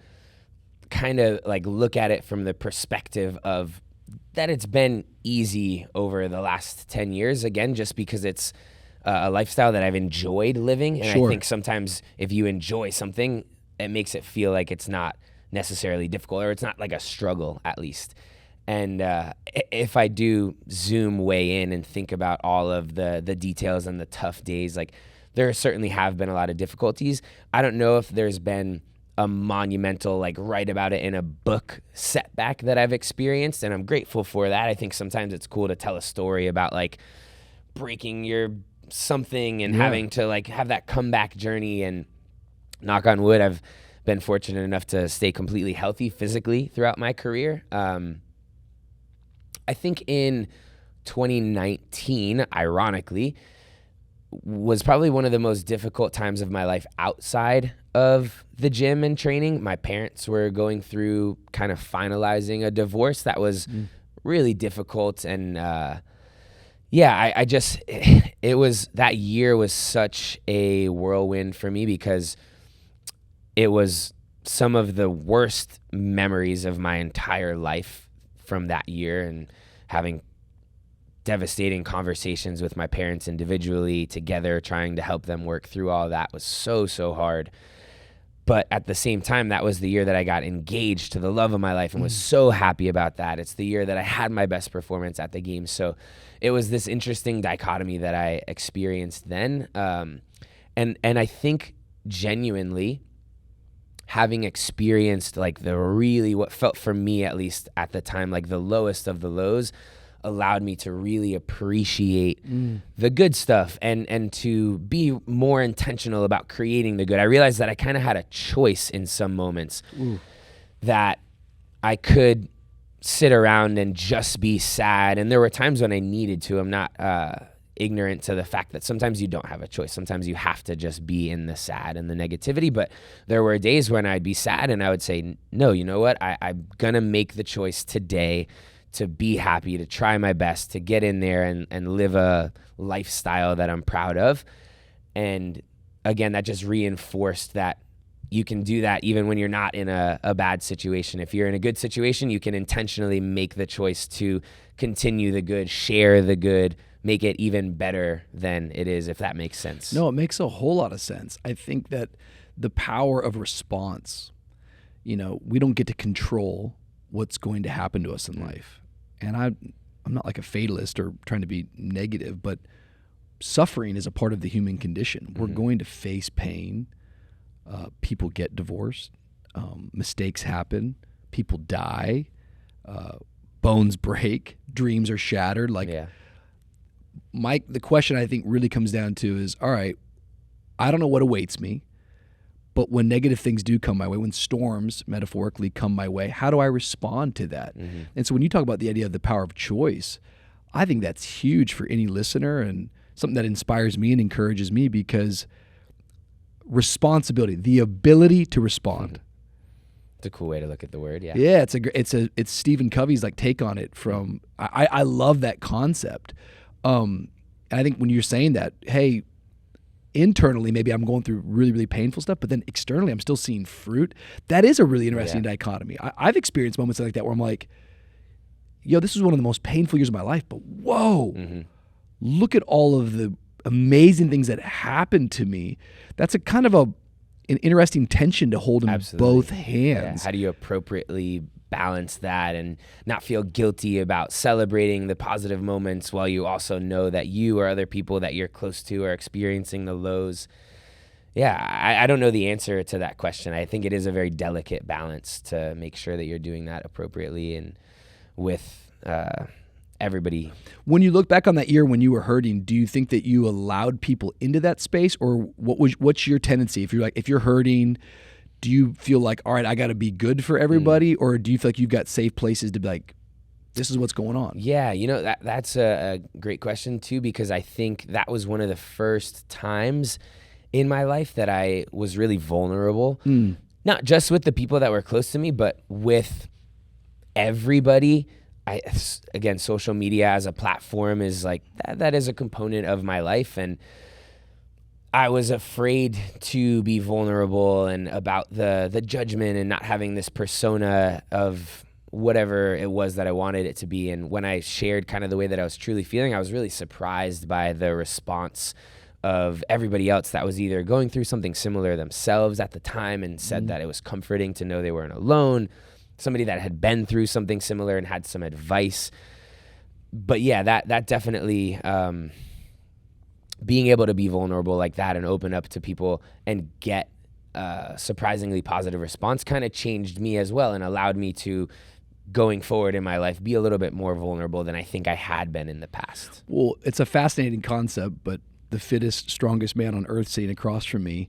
kind of like look at it from the perspective of that it's been easy over the last 10 years, again, just because it's a lifestyle that I've enjoyed living. And I think sometimes if you enjoy something, it makes it feel like it's not necessarily difficult, or it's not like a struggle, at least. And if I do zoom way in and think about all of the details and the tough days, like there certainly have been a lot of difficulties. I don't know if there's been a monumental, like write about it in a book setback that I've experienced, and I'm grateful for that. I think sometimes it's cool to tell a story about like breaking your something and having to like have that comeback journey, and knock on wood, I've been fortunate enough to stay completely healthy physically throughout my career. I think in 2019, ironically, was probably one of the most difficult times of my life outside of the gym and training. My parents were going through kind of finalizing a divorce that was really difficult. And I just, that year was such a whirlwind for me, because it was some of the worst memories of my entire life from that year, and having devastating conversations with my parents individually, together, trying to help them work through all that was so hard. But at the same time, that was the year that I got engaged to the love of my life and was so happy about that. It's the year that I had my best performance at the games. So it was this interesting dichotomy that I experienced then. And I think genuinely, having experienced like what felt for me, at least at the time, like the lowest of the lows, allowed me to really appreciate the good stuff and to be more intentional about creating the good. I realized that I kind of had a choice in some moments that I could sit around and just be sad. And there were times when I needed to. I'm not ignorant to the fact that sometimes you don't have a choice. Sometimes you have to just be in the sad and the negativity. But there were days when I'd be sad and I would say, no, you know what? I'm going to make the choice today to be happy, to try my best, to get in there and live a lifestyle that I'm proud of. And again, that just reinforced that you can do that even when you're not in a bad situation. If you're in a good situation, you can intentionally make the choice to continue the good, share the good, make it even better than it is, if that makes sense. No, it makes a whole lot of sense. I think that the power of response, we don't get to control what's going to happen to us in life. And I'm not like a fatalist or trying to be negative, but suffering is a part of the human condition. We're going to face pain. People get divorced. Mistakes happen. People die. Bones break. Dreams are shattered. The question I think really comes down to is, all right, I don't know what awaits me, but when negative things do come my way, when storms metaphorically come my way, how do I respond to that? And so when you talk about the idea of the power of choice, I think that's huge for any listener and something that inspires me and encourages me, because responsibility, the ability to respond. It's a cool way to look at the word. Yeah. Yeah. It's Stephen Covey's take on it from, I love that concept. And I think when you're saying that, hey, internally, maybe I'm going through really, really painful stuff, but then externally, I'm still seeing fruit. That is a really interesting dichotomy. I've experienced moments like that where I'm like, yo, this was one of the most painful years of my life, but whoa, look at all of the amazing things that happened to me. That's a kind of an interesting tension to hold in both hands. Yeah. How do you appropriately balance that and not feel guilty about celebrating the positive moments while you also know that you or other people that you're close to are experiencing the lows? Yeah, I don't know the answer to that question. I think it is a very delicate balance to make sure that you're doing that appropriately and with everybody. When you look back on that year when you were hurting, do you think that you allowed people into that space, or what's your tendency? If you're hurting, do you feel like, all right, I got to be good for everybody, or do you feel like you've got safe places to be like, this is what's going on? Yeah, that's a great question too, because I think that was one of the first times in my life that I was really vulnerable, not just with the people that were close to me, but with everybody. Again, social media as a platform is that is a component of my life, and I was afraid to be vulnerable and about the judgment and not having this persona of whatever it was that I wanted it to be. And when I shared kind of the way that I was truly feeling, I was really surprised by the response of everybody else that was either going through something similar themselves at the time and said that it was comforting to know they weren't alone, somebody that had been through something similar and had some advice. But yeah, that definitely, being able to be vulnerable like that and open up to people and get surprisingly positive response kind of changed me as well and allowed me to, going forward in my life, be a little bit more vulnerable than I think I had been in the past. Well, it's a fascinating concept, but the fittest, strongest man on earth sitting across from me,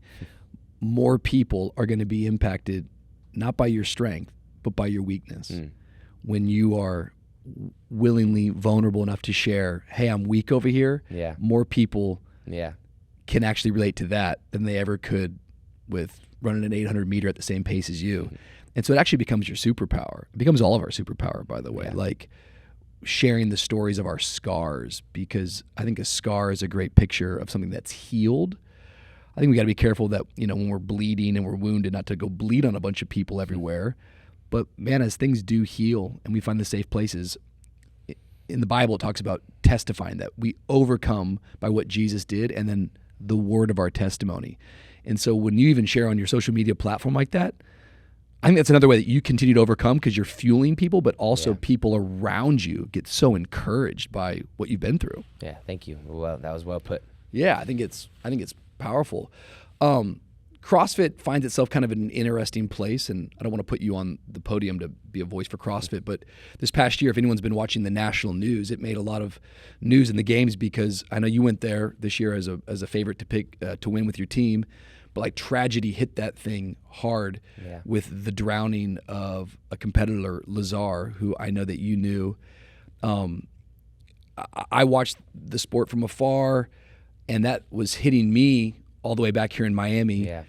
more people are going to be impacted not by your strength, but by your weakness. When you are willingly vulnerable enough to share, hey, I'm weak over here, more people can actually relate to that than they ever could with running an 800 meter at the same pace as you. And so it actually becomes your superpower. It becomes all of our superpower, by the way, like sharing the stories of our scars, because I think a scar is a great picture of something that's healed. I think we got to be careful that, when we're bleeding and we're wounded, not to go bleed on a bunch of people everywhere. But man, as things do heal and we find the safe places, in the Bible it talks about testifying that we overcome by what Jesus did and then the word of our testimony. And so when you even share on your social media platform like that, I think that's another way that you continue to overcome, because you're fueling people, but also people around you get so encouraged by what you've been through. CrossFit finds itself kind of in an interesting place, and I don't want to put you on the podium to be a voice for CrossFit, but this past year, if anyone's been watching the national news, it made a lot of news in the games because I know you went there this year as a favorite to pick to win with your team, but like tragedy hit that thing hard with the drowning of a competitor, Lazar, who I know that you knew. I watched the sport from afar, and that was hitting me all the way back here in Miami. Yeah.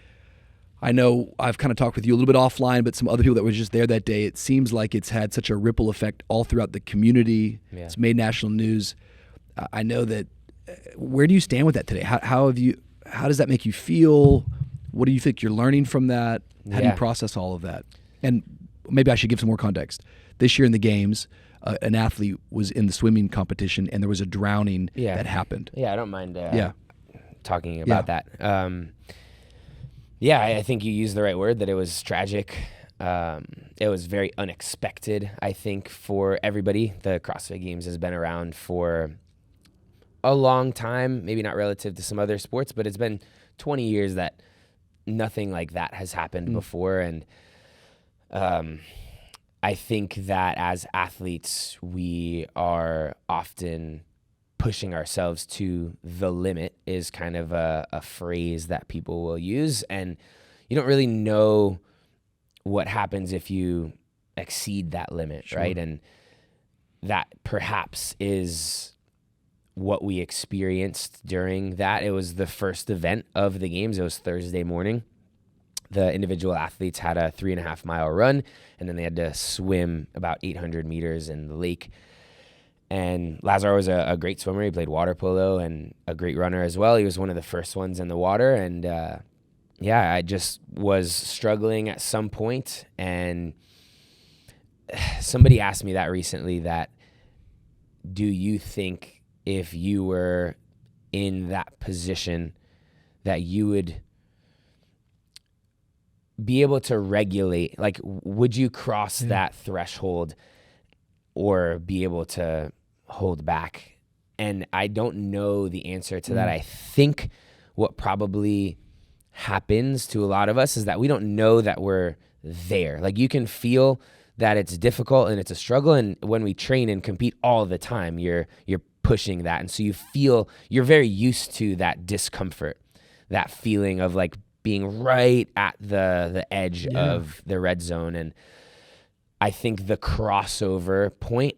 I know I've kind of talked with you a little bit offline, but some other people that were just there that day, it seems like it's had such a ripple effect all throughout the community. Yeah. It's made national news. I know that. Where do you stand with that today? How does that make you feel? What do you think you're learning from that? How do you process all of that? And maybe I should give some more context. This year in the games, an athlete was in the swimming competition, and there was a drowning that happened. Yeah, I don't mind talking about that. I think you used the right word, that it was tragic. It was very unexpected, I think, for everybody. The CrossFit Games has been around for a long time, maybe not relative to some other sports, but it's been 20 years that nothing like that has happened before. And I think that as athletes, we are often pushing ourselves to the limit is kind of a phrase that people will use. And you don't really know what happens if you exceed that limit, right? And that perhaps is what we experienced during that. It was the first event of the games. It was Thursday morning. The individual athletes had a 3.5 mile run, and then they had to swim about 800 meters in the lake. And Lazar was a great swimmer. He played water polo and a great runner as well. He was one of the first ones in the water. And I just was struggling at some point. And somebody asked me that recently, that do you think if you were in that position that you would be able to regulate, like, would you cross that threshold or be able to hold back? And I don't know the answer to that. I think what probably happens to a lot of us is that we don't know that we're there. Like, you can feel that it's difficult and it's a struggle, and when we train and compete all the time, you're pushing that, and so you feel you're very used to that discomfort, that feeling of like being right at the edge of the red zone. And I think the crossover point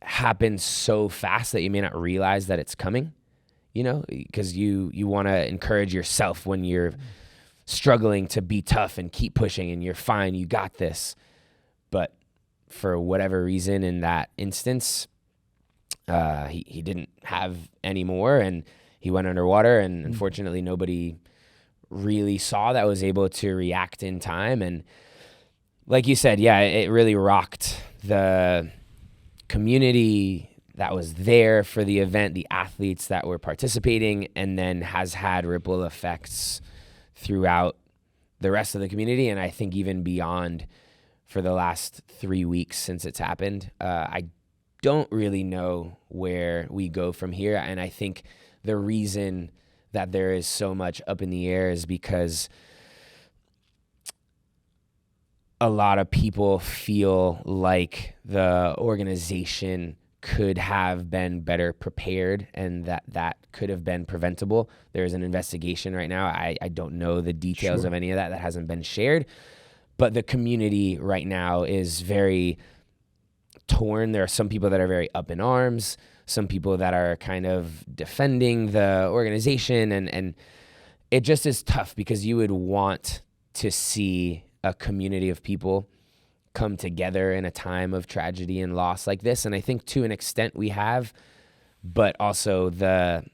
happens so fast that you may not realize that it's coming, because you want to encourage yourself when you're struggling to be tough and keep pushing, and you're fine, you got this. But for whatever reason in that instance, he didn't have any more, and he went underwater, and unfortunately nobody really saw that, was able to react in time. And like you said, it really rocked the community that was there for the event, the athletes that were participating, and then has had ripple effects throughout the rest of the community. And I think even beyond for the last 3 weeks since it's happened. I don't really know where we go from here. And I think the reason that there is so much up in the air is because a lot of people feel like the organization could have been better prepared and that could have been preventable. There's an investigation right now. I don't know the details of any of that. That hasn't been shared. But the community right now is very torn. There are some people that are very up in arms, some people that are kind of defending the organization, and it just is tough because you would want to see a community of people come together in a time of tragedy and loss like this. And I think to an extent we have, but also the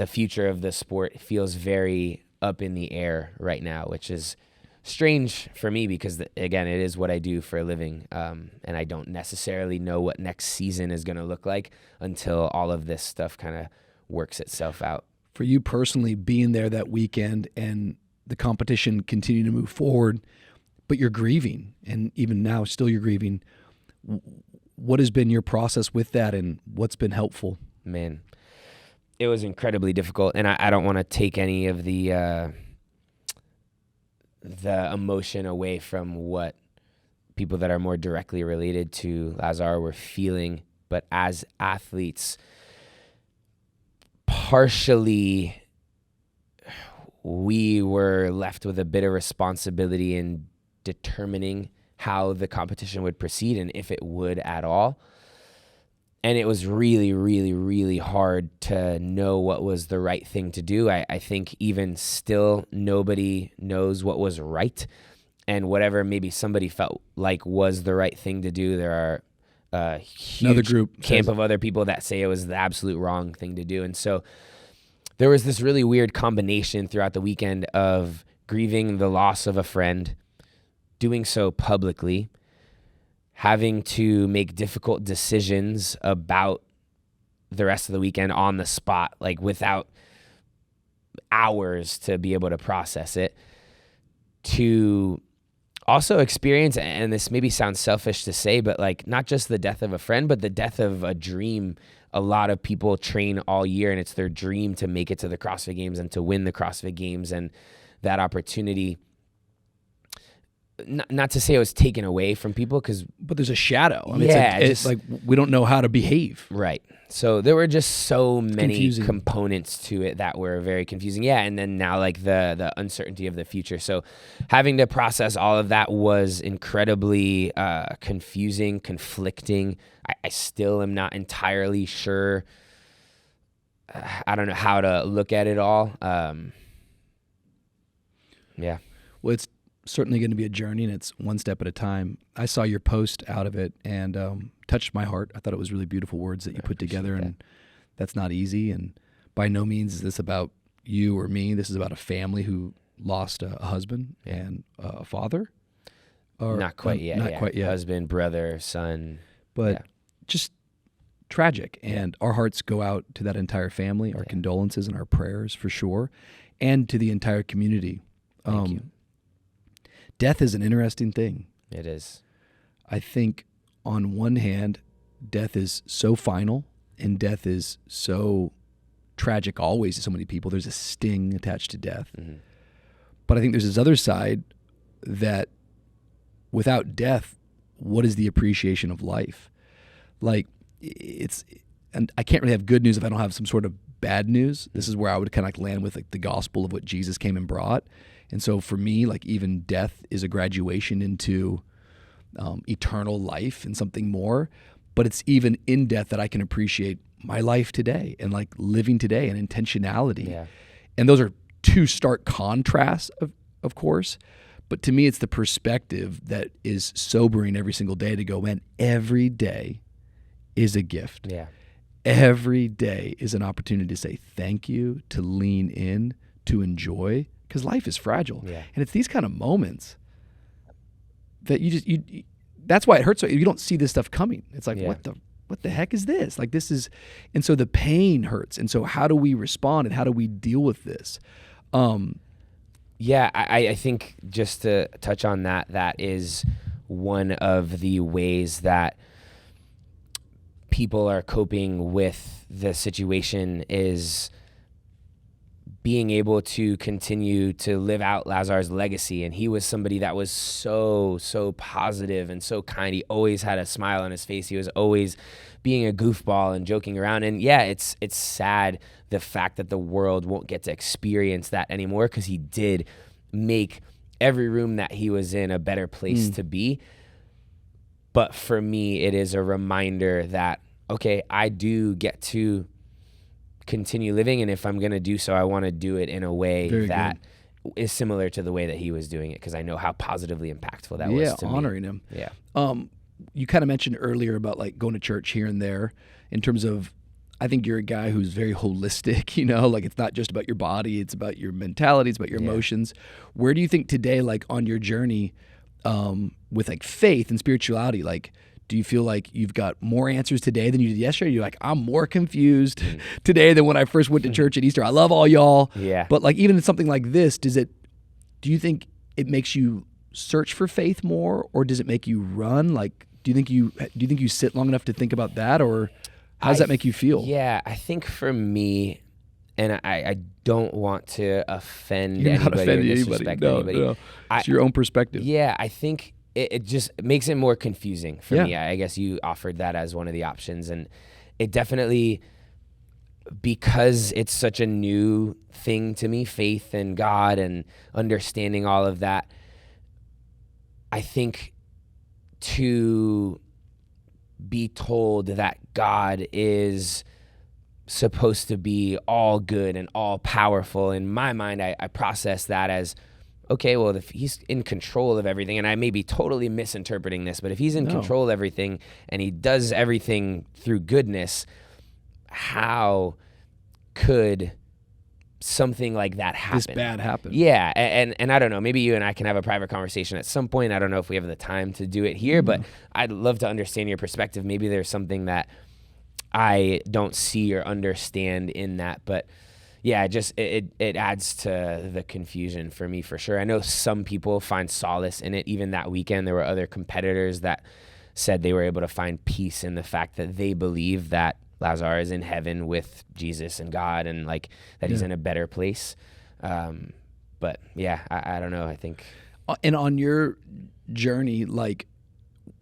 future of the sport feels very up in the air right now, which is strange for me because, again, it is what I do for a living. And I don't necessarily know what next season is going to look like until all of this stuff kind of works itself out. For you personally, being there that weekend and the competition continuing to move forward, but you're grieving, and even now still you're grieving. What has been your process with that, and what's been helpful? Man, it was incredibly difficult, and I don't want to take any of the the emotion away from what people that are more directly related to Lazar were feeling. But as athletes, partially we were left with a bit of responsibility in determining how the competition would proceed and if it would at all. And it was really, really, really hard to know what was the right thing to do. I think even still, nobody knows what was right. And whatever maybe somebody felt like was the right thing to do, there are a huge camp of other people that say it was the absolute wrong thing to do. And so there was this really weird combination throughout the weekend of grieving the loss of a friend, doing so publicly, having to make difficult decisions about the rest of the weekend on the spot, like without hours to be able to process it, to also experience, and this maybe sounds selfish to say, but like not just the death of a friend, but the death of a dream. A lot of people train all year and it's their dream to make it to the CrossFit Games and to win the CrossFit Games, and that opportunity, not to say it was taken away from people, but there's a shadow. I mean, yeah, it's like we don't know how to behave. Right. So there were just so many components to it that were very confusing. Yeah, and then now like the uncertainty of the future. So having to process all of that was incredibly confusing, conflicting. I still am not entirely sure. I don't know how to look at it all. Yeah. Well, it's certainly going to be a journey, and it's one step at a time. I saw your post out of it and touched my heart. I thought it was really beautiful words that you put together, and that's not easy. And by no means is this about you or me. This is about a family who lost a husband and a father. Not quite yet. Not quite yet. Husband, brother, son. But just tragic. And our hearts go out to that entire family, our condolences and our prayers for sure, and to the entire community. Thank you. Death is an interesting thing. It is. I think on one hand, death is so final and death is so tragic always to so many people. There's a sting attached to death. Mm-hmm. But I think there's this other side that without death, what is the appreciation of life? Like and I can't really have good news if I don't have some sort of bad news. This is where I would kind of like land with like the gospel of what Jesus came and brought. And so for me, like even death is a graduation into eternal life and something more. But it's even in death that I can appreciate my life today and like living today and intentionality. Yeah. And those are two stark contrasts, of course. But to me, it's the perspective that is sobering every single day to go, man, every day is a gift. Yeah. Every day is an opportunity to say thank you, to lean in, to enjoy. Because life is fragile. Yeah. And it's these kind of moments that you that's why it hurts. You don't see this stuff coming. It's like, what the heck is this? Like this is, and so the pain hurts. And so how do we respond and how do we deal with this? I think just to touch on that is one of the ways that people are coping with the situation is being able to continue to live out Lazar's legacy. And he was somebody that was so positive and so kind. He always had a smile on his face. He was always being a goofball and joking around. And yeah, it's sad the fact that the world won't get to experience that anymore, because he did make every room that he was in a better place to be. But for me, it is a reminder that, okay, I do get to continue living, and if I'm going to do so, I want to do it in a way that is similar to the way that he was doing it, because I know how positively impactful that was to me. Honoring him. Yeah. You kind of mentioned earlier about like going to church here and there in terms of, I think you're a guy who's very holistic, like it's not just about your body, it's about your mentality, it's about your emotions. Where do you think today, like on your journey with like faith and spirituality, like do you feel like you've got more answers today than you did yesterday? You're like, I'm more confused today than when I first went to church at Easter. I love all y'all. Yeah. But like even in something like this, do you think it makes you search for faith more, or does it make you run? Like, do you think you sit long enough to think about that, or how does that make you feel? Yeah, I think for me, And I don't want to offend You're not anybody or offending anybody. disrespect No, anybody. no. It's your own perspective. Yeah, I think it just makes it more confusing for Yeah. me. I guess you offered that as one of the options. And it definitely, because it's such a new thing to me, faith in God and understanding all of that, I think to be told that God is supposed to be all good and all powerful, in my mind, I process that as, okay, well, if he's in control of everything, and I may be totally misinterpreting this, but if he's in control of everything and he does everything through goodness, how could something like that happen? This bad happened. Yeah, and I don't know, maybe you and I can have a private conversation at some point. I don't know if we have the time to do it here, but I'd love to understand your perspective. Maybe there's something that I don't see or understand in that, but yeah, it adds to the confusion for me for sure. I know some people find solace in it. Even that weekend, there were other competitors that said they were able to find peace in the fact that they believe that Lazar is in heaven with Jesus and God, and like that he's in a better place. But yeah, I don't know. I think. And on your journey, like,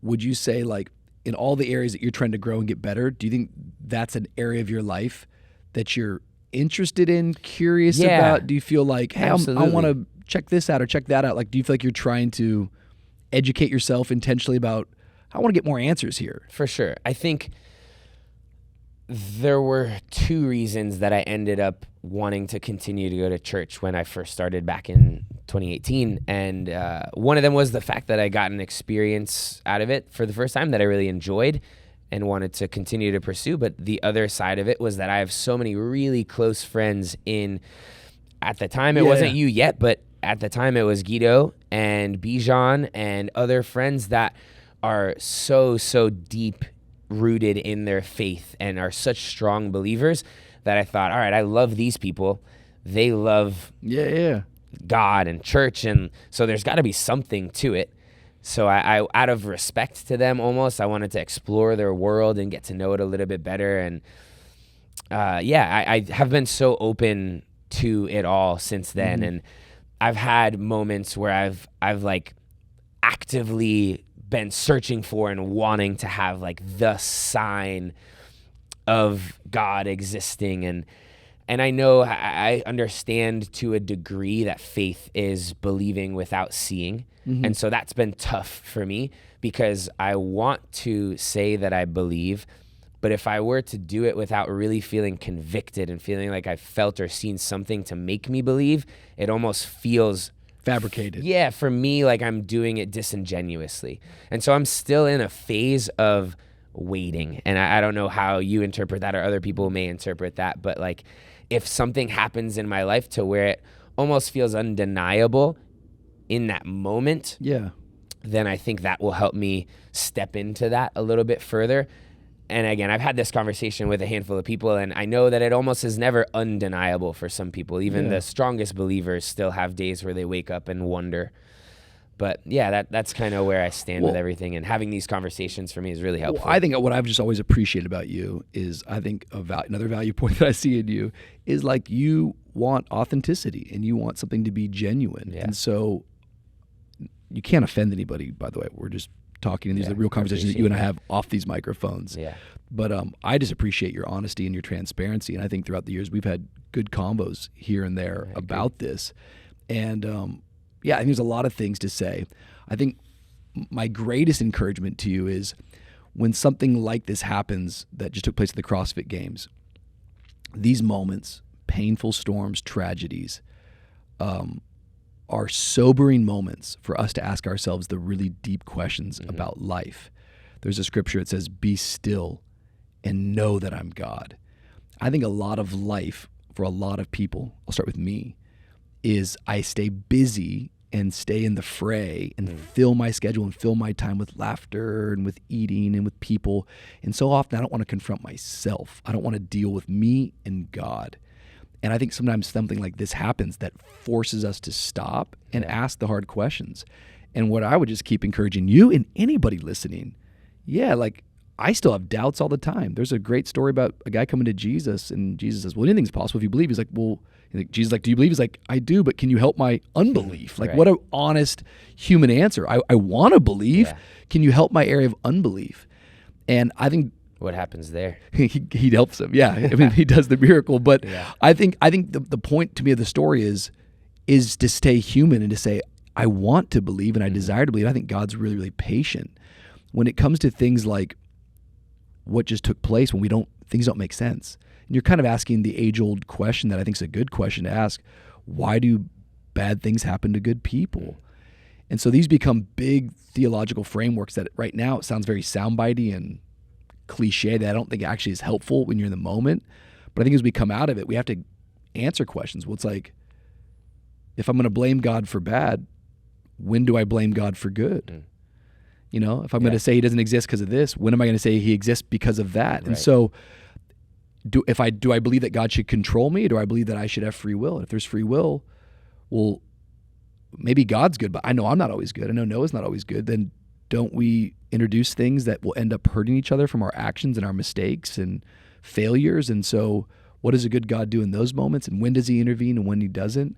would you say, like, in all the areas that you're trying to grow and get better, do you think that's an area of your life that you're interested in, curious about? Do you feel like, hey, I want to check this out or check that out? Like, do you feel like you're trying to educate yourself intentionally about, I want to get more answers here? For sure. I think there were two reasons that I ended up wanting to continue to go to church when I first started back in 2018. And one of them was the fact that I got an experience out of it for the first time that I really enjoyed and wanted to continue to pursue. But the other side of it was that I have so many really close friends at the time, it wasn't you yet, but at the time it was Guido and Bijan and other friends that are so deep rooted in their faith and are such strong believers that I thought, all right, I love these people. They love God and church, and so there's got to be something to it. So I out of respect to them almost, I wanted to explore their world and get to know it a little bit better. And I have been so open to it all since then. And I've had moments where I've like actively been searching for and wanting to have like the sign of God existing. And I know I understand to a degree that faith is believing without seeing. And so that's been tough for me because I want to say that I believe, but if I were to do it without really feeling convicted and feeling like I felt or seen something to make me believe, it almost feels fabricated. Yeah, for me, like I'm doing it disingenuously. And so I'm still in a phase of waiting. And I don't know how you interpret that or other people may interpret that, but like if something happens in my life to where it almost feels undeniable in that moment, then I think that will help me step into that a little bit further. And again, I've had this conversation with a handful of people, and I know that it almost is never undeniable for some people. Even the strongest believers still have days where they wake up and wonder. But yeah, that's kind of where I stand with everything, and having these conversations for me is really helpful. Well, I think what I've just always appreciated about you is, I think another value point that I see in you is like you want authenticity and you want something to be genuine. And so you can't offend anybody, by the way. We're just talking, and these are the real conversations that you and I have off these microphones. But I just appreciate your honesty and your transparency, and I think throughout the years we've had good combos here and there about this. And I think there's a lot of things to say. I think my greatest encouragement to you is when something like this happens that just took place at the CrossFit Games, these moments, painful storms, tragedies, are sobering moments for us to ask ourselves the really deep questions about life. There's a scripture that says, "Be still and know that I'm God." I think a lot of life for a lot of people, I'll start with me, is I stay busy and stay in the fray and fill my schedule and fill my time with laughter and with eating and with people. And so often I don't want to confront myself. I don't want to deal with me and God. And I think sometimes something like this happens that forces us to stop and ask the hard questions. And what I would just keep encouraging you and anybody listening, like I still have doubts all the time. There's a great story about a guy coming to Jesus, and Jesus says, well, anything's possible if you believe. He's like, well, Jesus is like, do you believe? He's like, I do, but can you help my unbelief? Like, what an honest human answer. I want to believe. Yeah. Can you help my area of unbelief? And I think what happens there? he helps him. Yeah. I mean, he does the miracle. But I think the point to me of the story is to stay human and to say, I want to believe and I desire to believe. I think God's really, really patient. When it comes to things like what just took place when things don't make sense. And you're kind of asking the age-old question that I think is a good question to ask. Why do bad things happen to good people? And so these become big theological frameworks that right now it sounds very soundbitey and cliche that I don't think actually is helpful when you're in the moment. But I think as we come out of it, we have to answer questions. Well, it's like, if I'm going to blame God for bad, when do I blame God for good? You know, if I'm going to say he doesn't exist because of this, when am I going to say he exists because of that? Right. And so do I believe that God should control me, or do I believe that I should have free will? And if there's free will, well, maybe God's good, but I know I'm not always good. I know Noah's not always good. Then don't we introduce things that will end up hurting each other from our actions and our mistakes and failures? And so what does a good God do in those moments? And when does he intervene and when he doesn't?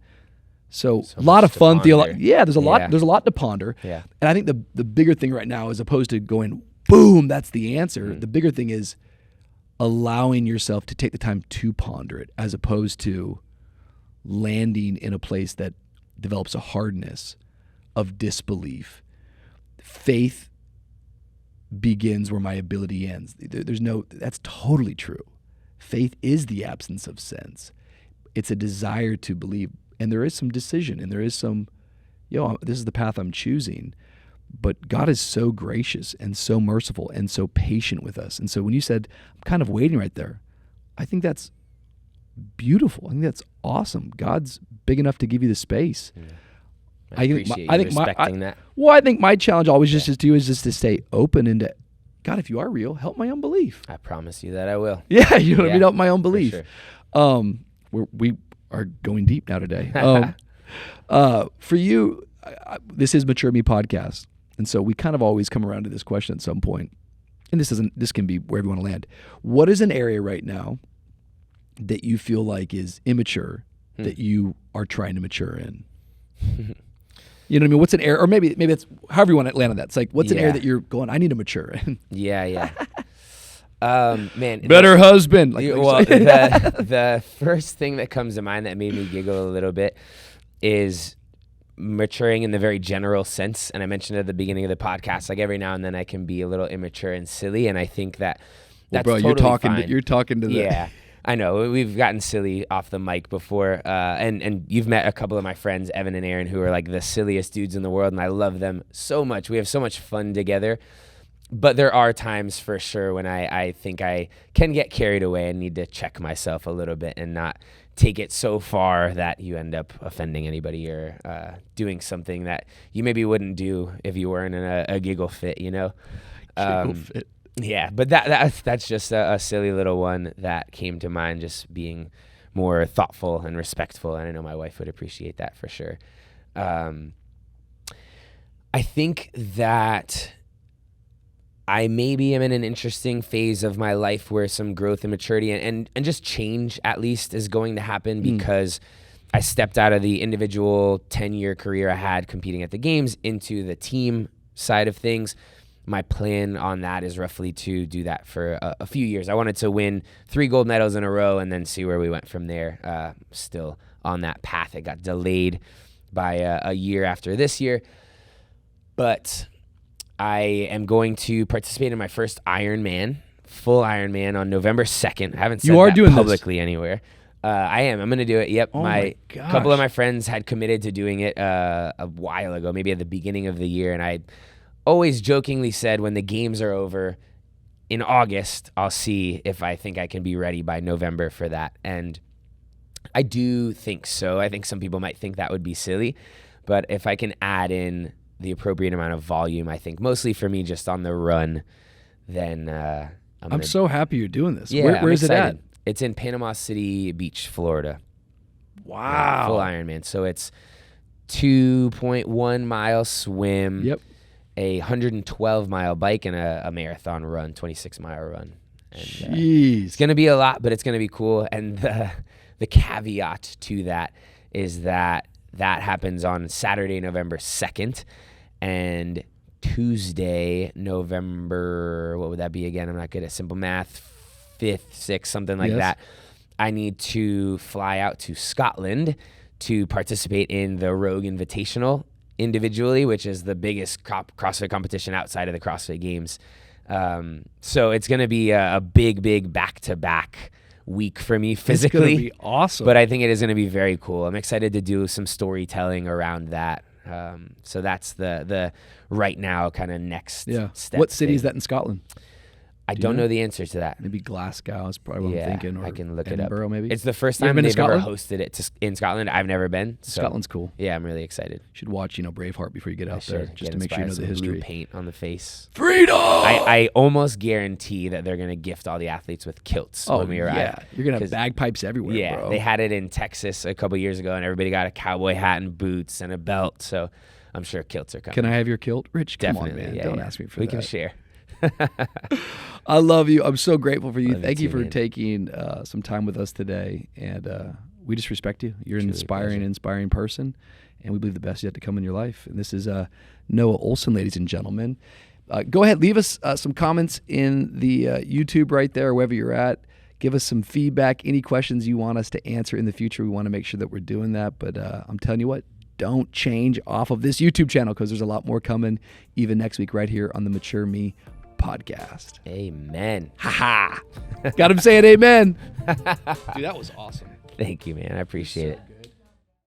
So a lot of fun theology. Yeah, there's a lot to ponder. Yeah. And I think the bigger thing right now, as opposed to going, boom, that's the answer. The bigger thing is allowing yourself to take the time to ponder it, as opposed to landing in a place that develops a hardness of disbelief. Faith begins where my ability ends. That's totally true. Faith is the absence of sense. It's a desire to believe. And there is some decision, and there is some, this is the path I'm choosing. But God is so gracious and so merciful and so patient with us. And so when you said, I'm kind of waiting right there, I think that's beautiful. I think that's awesome. God's big enough to give you the space. Yeah. I appreciate you respecting that. Well, I think my challenge always is just to stay open and to, God, if you are real, help my unbelief. I promise you that I will. Yeah, you know what I mean? Help my unbelief. For sure. We are going deep now today. For you, this is Mature Me Podcast. And so we kind of always come around to this question at some point. And this can be wherever you want to land. What is an area right now that you feel like is immature that you are trying to mature in? You know what I mean? What's an area, or maybe it's however you want to land on that. It's like, what's an area that you're going, I need to mature in? Yeah. Man, better husband. The first thing that comes to mind that made me giggle a little bit is maturing in the very general sense. And I mentioned at the beginning of the podcast, like every now and then I can be a little immature and silly, and I think that's totally fine. You're talking to yeah. I know we've gotten silly off the mic before, and you've met a couple of my friends, Evan and Aaron, who are like the silliest dudes in the world, and I love them so much. We have so much fun together. But there are times for sure when I think I can get carried away and need to check myself a little bit and not take it so far that you end up offending anybody or doing something that you maybe wouldn't do if you weren't in a giggle fit, you know? Giggle fit. Yeah, but that's just a silly little one that came to mind, just being more thoughtful and respectful, and I know my wife would appreciate that for sure. I think that I maybe am in an interesting phase of my life where some growth and maturity and just change at least is going to happen because I stepped out of the individual 10-year career I had competing at the games into the team side of things. My plan on that is roughly to do that for a few years. I wanted to win 3 gold medals in a row and then see where we went from there. Still on that path. It got delayed by a year after this year. But I am going to participate in my first Ironman, full Ironman on November 2nd. I haven't said that publicly anywhere. I am. I'm going to do it. Yep. A couple of my friends had committed to doing it a while ago, maybe at the beginning of the year. And I always jokingly said when the games are over in August, I'll see if I think I can be ready by November for that. And I do think so. I think some people might think that would be silly. But if I can add in the appropriate amount of volume, I think mostly for me just on the run, then I'm so happy you're doing this. Yeah, where is it at? It's in Panama City Beach, Florida. Wow. Yeah, full Ironman. So it's 2.1 mile swim. Yep. a 112-mile bike and a marathon run, 26-mile run. And, Jeez. it's going to be a lot, but it's going to be cool. And the caveat to that is that happens on Saturday, November 2nd, and Tuesday, November, what would that be again? I'm not good at simple math, 5th, 6th, something like that. I need to fly out to Scotland to participate in the Rogue Invitational individually, which is the biggest CrossFit competition outside of the CrossFit Games. So it's going to be a big back-to-back week for me physically. It's going to be awesome. But I think it is going to be very cool. I'm excited to do some storytelling around that. So that's the right now kind of next step. What city is that in Scotland? I don't know the answer to that. Maybe Glasgow is probably what I'm thinking. Or I can look Edinburgh, it up. maybe. It's the first You ever time been to they've ever Scotland? hosted it in Scotland. I've never been. So, Scotland's cool. yeah, I'm really excited. You should watch, Braveheart before you get out there, Should just get to make sure you know inspired, the some blue history. paint on the face. Freedom! I almost guarantee that they're going to gift all the athletes with kilts when we arrive. yeah. You're going to have 'Cause- bagpipes everywhere, Yeah, bro. they had it in Texas a couple years ago, and everybody got a cowboy hat and boots and a belt. So I'm sure kilts are coming. Can I have your kilt? Rich, come Definitely, on, man. yeah, Don't yeah. ask me for We that. can share. I love you. I'm so grateful for you. Love you Thank you too, for man. taking some time with us today. And we just respect you. You're an Truly a inspiring person. And we believe the best is yet to come in your life. And this is Noah Ohlsen, ladies and gentlemen. Go ahead. Leave us some comments in the YouTube right there, wherever you're at. Give us some feedback. Any questions you want us to answer in the future, we want to make sure that we're doing that. But I'm telling you what, don't change off of this YouTube channel because there's a lot more coming even next week right here on the Mature Me podcast. Amen. Ha ha. Got him saying amen. Dude, that was awesome. Thank you, man. I appreciate it. Good.